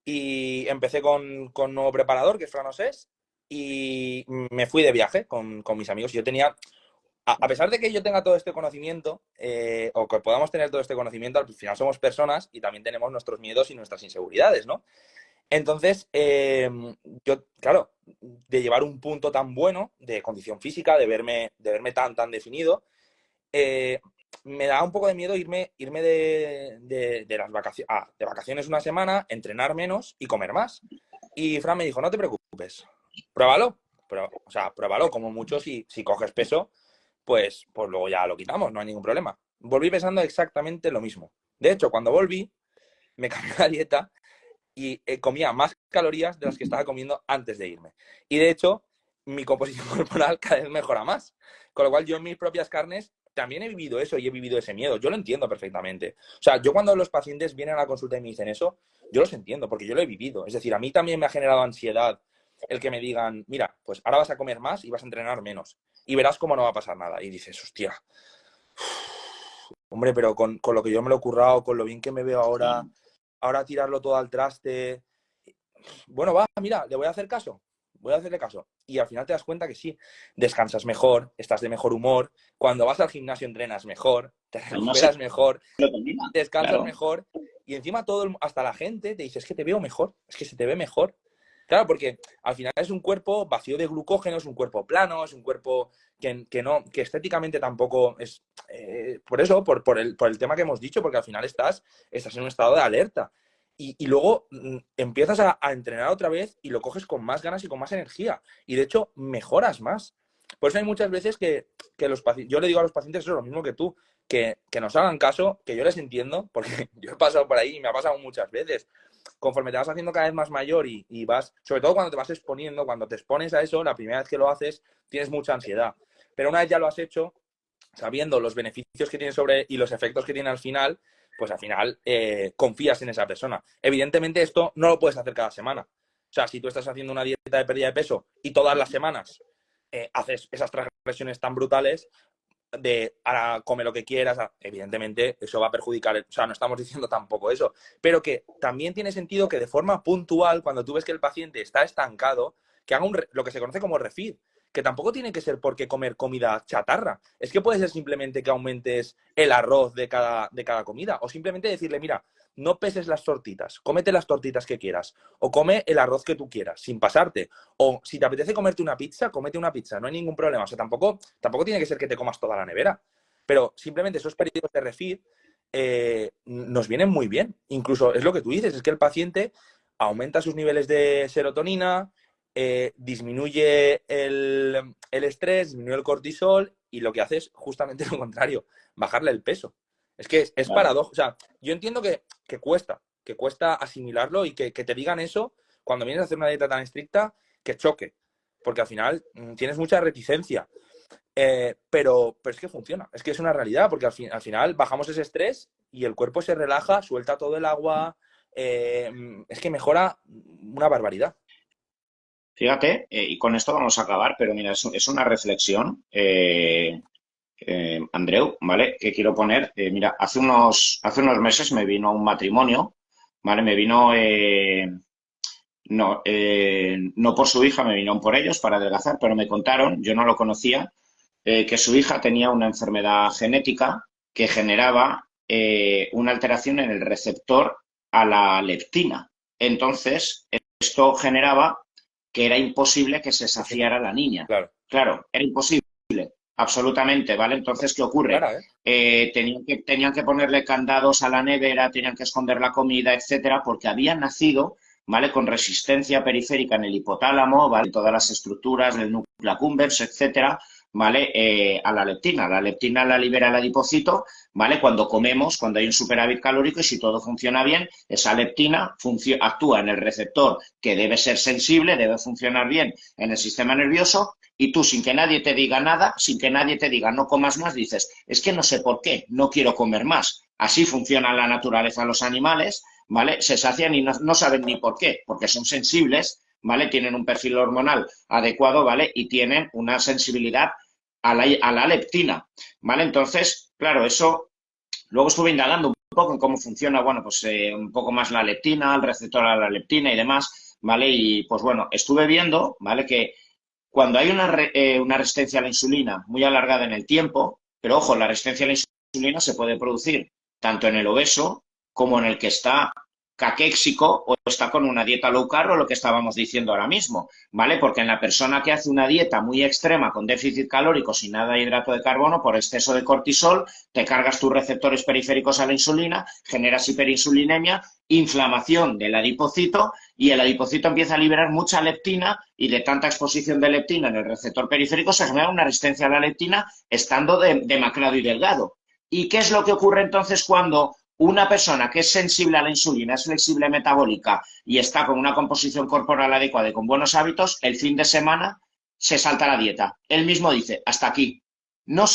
y empecé con un nuevo preparador, que es Franosés, y me fui de viaje con mis amigos. Yo tenía, a pesar de que yo tenga todo este conocimiento, o que podamos tener todo este conocimiento, al final somos personas y también tenemos nuestros miedos y nuestras inseguridades, ¿no? Entonces, yo, claro, de llevar un punto tan bueno de condición física, de verme tan definido, eh, me da un poco de miedo irme de las vacaciones, de vacaciones una semana, entrenar menos y comer más. Y Fran me dijo, no te preocupes, pruébalo. O sea, pruébalo, como mucho, si coges peso, pues luego ya lo quitamos, no hay ningún problema. Volví pesando exactamente lo mismo. De hecho, cuando volví, me cambié la dieta y comía más calorías de las que estaba comiendo antes de irme. Y de hecho, mi composición corporal cada vez mejora más. Con lo cual, yo en mis propias carnes también he vivido eso y he vivido ese miedo. Yo lo entiendo perfectamente. O sea, yo cuando los pacientes vienen a la consulta y me dicen eso, yo los entiendo porque yo lo he vivido. Es decir, a mí también me ha generado ansiedad el que me digan, mira, pues ahora vas a comer más y vas a entrenar menos. Y verás cómo no va a pasar nada. Y dices, hostia, hombre, pero con lo que yo me lo he currado, con lo bien que me veo ahora tirarlo todo al traste. Bueno, va, mira, le voy a hacer caso. Voy a hacerle caso. Y al final te das cuenta que sí, descansas mejor, estás de mejor humor. Cuando vas al gimnasio entrenas mejor, te No sé, recuperas mejor, lo termina, descansas claro. mejor. Y encima hasta la gente te dice, es que te veo mejor, es que se te ve mejor. Claro, porque al final es un cuerpo vacío de glucógeno, es un cuerpo plano, es un cuerpo que estéticamente tampoco es... por eso, por el tema que hemos dicho, porque al final estás en un estado de alerta. Y luego empiezas a entrenar otra vez y lo coges con más ganas y con más energía. Y de hecho, mejoras más. Por eso hay muchas veces que los pacientes, yo le digo a los pacientes eso, lo mismo que tú, que nos hagan caso, que yo les entiendo, porque yo he pasado por ahí y me ha pasado muchas veces. Conforme te vas haciendo cada vez más mayor y vas, sobre todo cuando te vas exponiendo, cuando te expones a eso, la primera vez que lo haces, tienes mucha ansiedad. Pero una vez ya lo has hecho, sabiendo los beneficios que tiene y los efectos que tiene al final, pues al final confías en esa persona. Evidentemente esto no lo puedes hacer cada semana. O sea, si tú estás haciendo una dieta de pérdida de peso y todas las semanas haces esas transgresiones tan brutales, de ahora come lo que quieras, evidentemente eso va a perjudicar, o sea, no estamos diciendo tampoco eso, pero que también tiene sentido que de forma puntual, cuando tú ves que el paciente está estancado, que haga lo que se conoce como refeed, que tampoco tiene que ser porque comer comida chatarra, es que puede ser simplemente que aumentes el arroz de cada comida, o simplemente decirle, mira, no peses las tortitas, cómete las tortitas que quieras, o come el arroz que tú quieras, sin pasarte. O si te apetece comerte una pizza, cómete una pizza, no hay ningún problema. O sea, tampoco tiene que ser que te comas toda la nevera. Pero simplemente esos periodos de refeed nos vienen muy bien. Incluso es lo que tú dices, es que el paciente aumenta sus niveles de serotonina, disminuye el estrés, disminuye el cortisol y lo que hace es justamente lo contrario, bajarle el peso. Es que es Claro. paradójico. O sea, yo entiendo que cuesta asimilarlo y que te digan eso cuando vienes a hacer una dieta tan estricta, que choque, porque al final tienes mucha reticencia, pero es que funciona, es que es una realidad, porque al final bajamos ese estrés y el cuerpo se relaja, suelta todo el agua, es que mejora una barbaridad. Fíjate, y con esto vamos a acabar, pero mira, es una reflexión, Andreu, ¿vale? Que quiero poner. Mira, hace unos meses me vino un matrimonio, ¿vale? Me vino, no por su hija, me vinieron por ellos para adelgazar, pero me contaron, yo no lo conocía, que su hija tenía una enfermedad genética que generaba una alteración en el receptor a la leptina. Entonces, esto generaba que era imposible que se Es que, saciara la niña. claro, Claro, era imposible, absolutamente, ¿vale? Entonces, ¿qué ocurre? clara, ¿eh? Tenían que ponerle candados a la nevera, tenían que esconder la comida, etcétera, porque había nacido, ¿vale? Con resistencia periférica en el hipotálamo, ¿vale? Todas las estructuras del núcleo accumbens, etcétera, ¿vale? A la leptina. La leptina la libera el adipocito, ¿vale? Cuando comemos, cuando hay un superávit calórico y si todo funciona bien, esa leptina actúa en el receptor que debe ser sensible, debe funcionar bien en el sistema nervioso y tú, sin que nadie te diga nada, sin que nadie te diga no comas más, dices, es que no sé por qué, no quiero comer más. Así funciona la naturaleza de los animales, ¿vale? Se sacian y no saben ni por qué, porque son sensibles, ¿vale? Tienen un perfil hormonal adecuado, ¿vale? Y tienen una sensibilidad a la leptina, ¿vale? Entonces, claro, eso luego estuve indagando un poco en cómo funciona, bueno, pues un poco más la leptina, el receptor a la leptina y demás, ¿vale? Y pues bueno, estuve viendo, ¿vale? Que cuando hay una resistencia a la insulina muy alargada en el tiempo, pero ojo, la resistencia a la insulina se puede producir tanto en el obeso como en el que está caquéxico o está con una dieta low carb o lo que estábamos diciendo ahora mismo, ¿vale? Porque en la persona que hace una dieta muy extrema con déficit calórico sin nada de hidrato de carbono por exceso de cortisol, te cargas tus receptores periféricos a la insulina, generas hiperinsulinemia, inflamación del adipocito y el adipocito empieza a liberar mucha leptina y de tanta exposición de leptina en el receptor periférico se genera una resistencia a la leptina estando demacrado y delgado. ¿Y qué es lo que ocurre entonces cuando una persona que es sensible a la insulina, es flexible metabólica y está con una composición corporal adecuada y con buenos hábitos, el fin de semana se salta la dieta? Él mismo dice, hasta aquí. No,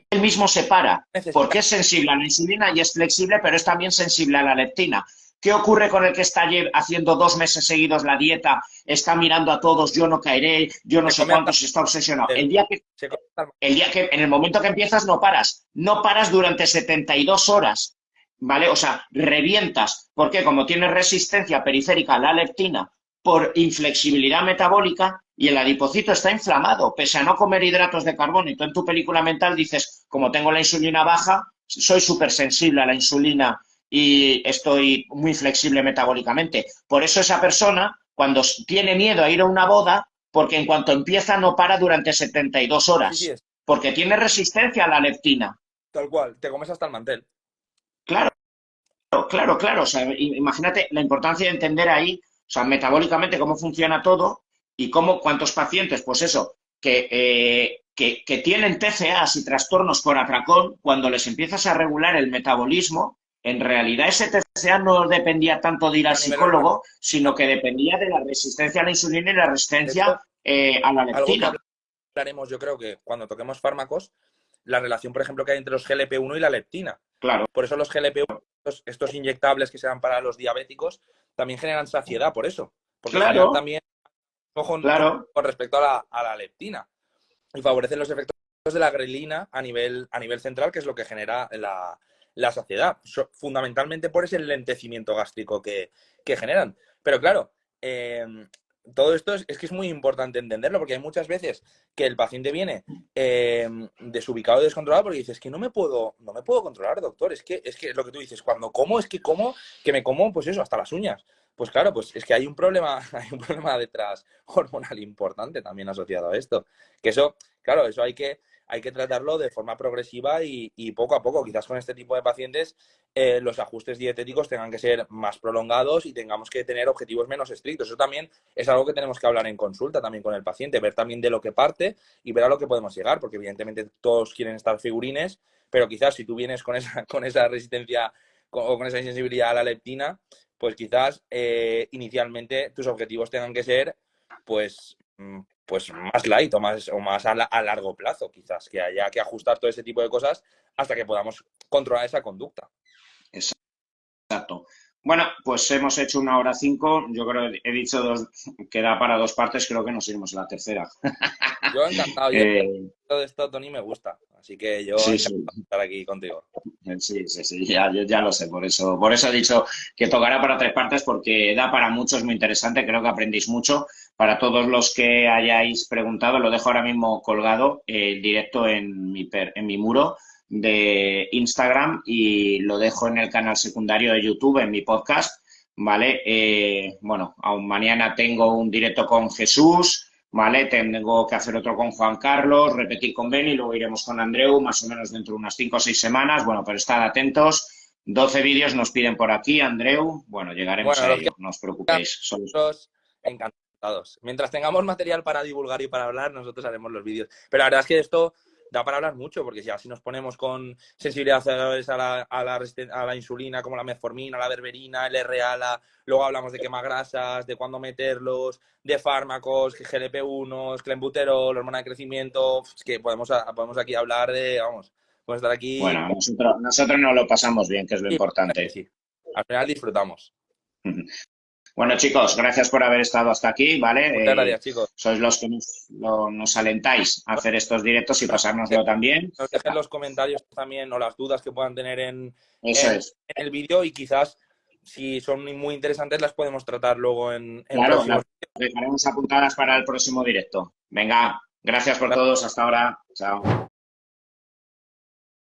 él mismo se para, porque es sensible a la insulina y es flexible, pero es también sensible a la leptina. ¿Qué ocurre con el que está haciendo 2 meses seguidos la dieta, está mirando a todos, yo no caeré, yo no sé cuántos, está obsesionado? En el momento que empiezas no paras durante 72 horas. ¿Vale? O sea, revientas, porque como tienes resistencia periférica a la leptina por inflexibilidad metabólica y el adipocito está inflamado, pese a no comer hidratos de carbono, y tú en tu película mental dices, como tengo la insulina baja, soy súper sensible a la insulina y estoy muy flexible metabólicamente. Por eso esa persona, cuando tiene miedo a ir a una boda, porque en cuanto empieza no para durante 72 horas, porque tiene resistencia a la leptina. Tal cual, te comes hasta el mantel. Claro. Claro. O sea, imagínate la importancia de entender ahí, o sea, metabólicamente cómo funciona todo y cuántos pacientes, pues eso, que tienen TCAs y trastornos por atracón, cuando les empiezas a regular el metabolismo, en realidad ese TCA no dependía tanto de ir al psicólogo, sino que dependía de la resistencia a la insulina y la resistencia a la leptina. Algo que hablaremos, yo creo que cuando toquemos fármacos, la relación, por ejemplo, que hay entre los GLP-1 y la leptina. Claro. Por eso los GLP-1, estos inyectables que se dan para los diabéticos, también generan saciedad, por eso. Porque generan también con respecto a la leptina. Y favorecen los efectos de la grelina a nivel central, que es lo que genera la saciedad. Fundamentalmente por ese lentecimiento gástrico que generan. Pero claro, todo esto es que es muy importante entenderlo, porque hay muchas veces que el paciente viene desubicado y descontrolado porque dices que no me puedo controlar, doctor. Es que es lo que tú dices, cuando como, que me como, pues eso, hasta las uñas. Pues claro, pues es que hay un problema detrás hormonal importante también asociado a esto. Que eso, claro, eso hay que tratarlo de forma progresiva y poco a poco. Quizás con este tipo de pacientes los ajustes dietéticos tengan que ser más prolongados y tengamos que tener objetivos menos estrictos. Eso también es algo que tenemos que hablar en consulta también con el paciente, ver también de lo que parte y ver a lo que podemos llegar, porque evidentemente todos quieren estar figurines, pero quizás si tú vienes con esa resistencia o con esa insensibilidad a la leptina, pues quizás inicialmente tus objetivos tengan que ser pues más light o más a largo plazo, quizás, que haya que ajustar todo ese tipo de cosas hasta que podamos controlar esa conducta. Exacto. Bueno, pues hemos hecho 1:05. Yo creo que he dicho que da para 2 partes, creo que nos iremos a la tercera. Yo encantado. Todo esto, Tony, me gusta. Así que yo encantado de estar aquí contigo. Sí, ya lo sé. Por eso he dicho que tocará para 3 partes, porque da para mucho, es muy interesante. Creo que aprendéis mucho. Para todos los que hayáis preguntado, lo dejo ahora mismo colgado, el directo en mi muro de Instagram, y lo dejo en el canal secundario de YouTube, en mi podcast, ¿vale? Bueno, aún mañana tengo un directo con Jesús, ¿vale? Tengo que hacer otro con Juan Carlos, repetir con Beni, luego iremos con Andreu, más o menos dentro de unas 5 o 6 semanas. Bueno, pero estad atentos. 12 vídeos nos piden por aquí, Andreu. Bueno, llegaremos a ello, no os preocupéis. Nosotros encantados. Mientras tengamos material para divulgar y para hablar, nosotros haremos los vídeos. Pero la verdad es que esto da para hablar mucho, porque si nos ponemos con sensibilidad a la insulina, como la metformina, la berberina, el RA, luego hablamos de quemagrasas, de cuándo meterlos, de fármacos, GLP-1, clenbuterol, hormona de crecimiento. Es que podemos aquí hablar podemos estar aquí. Bueno, nosotros nos lo pasamos bien, que es lo importante. Sí. Al final disfrutamos. Bueno, chicos, gracias por haber estado hasta aquí, ¿vale? Muchas gracias, chicos. Sois los que nos alentáis a hacer estos directos y pasárnoslo también. Nos dejen los comentarios también o las dudas que puedan tener en el vídeo, y quizás si son muy interesantes, las podemos tratar luego en Claro, próximos. las dejaremos apuntadas para el próximo directo. Venga, gracias por todos. Hasta ahora. Chao.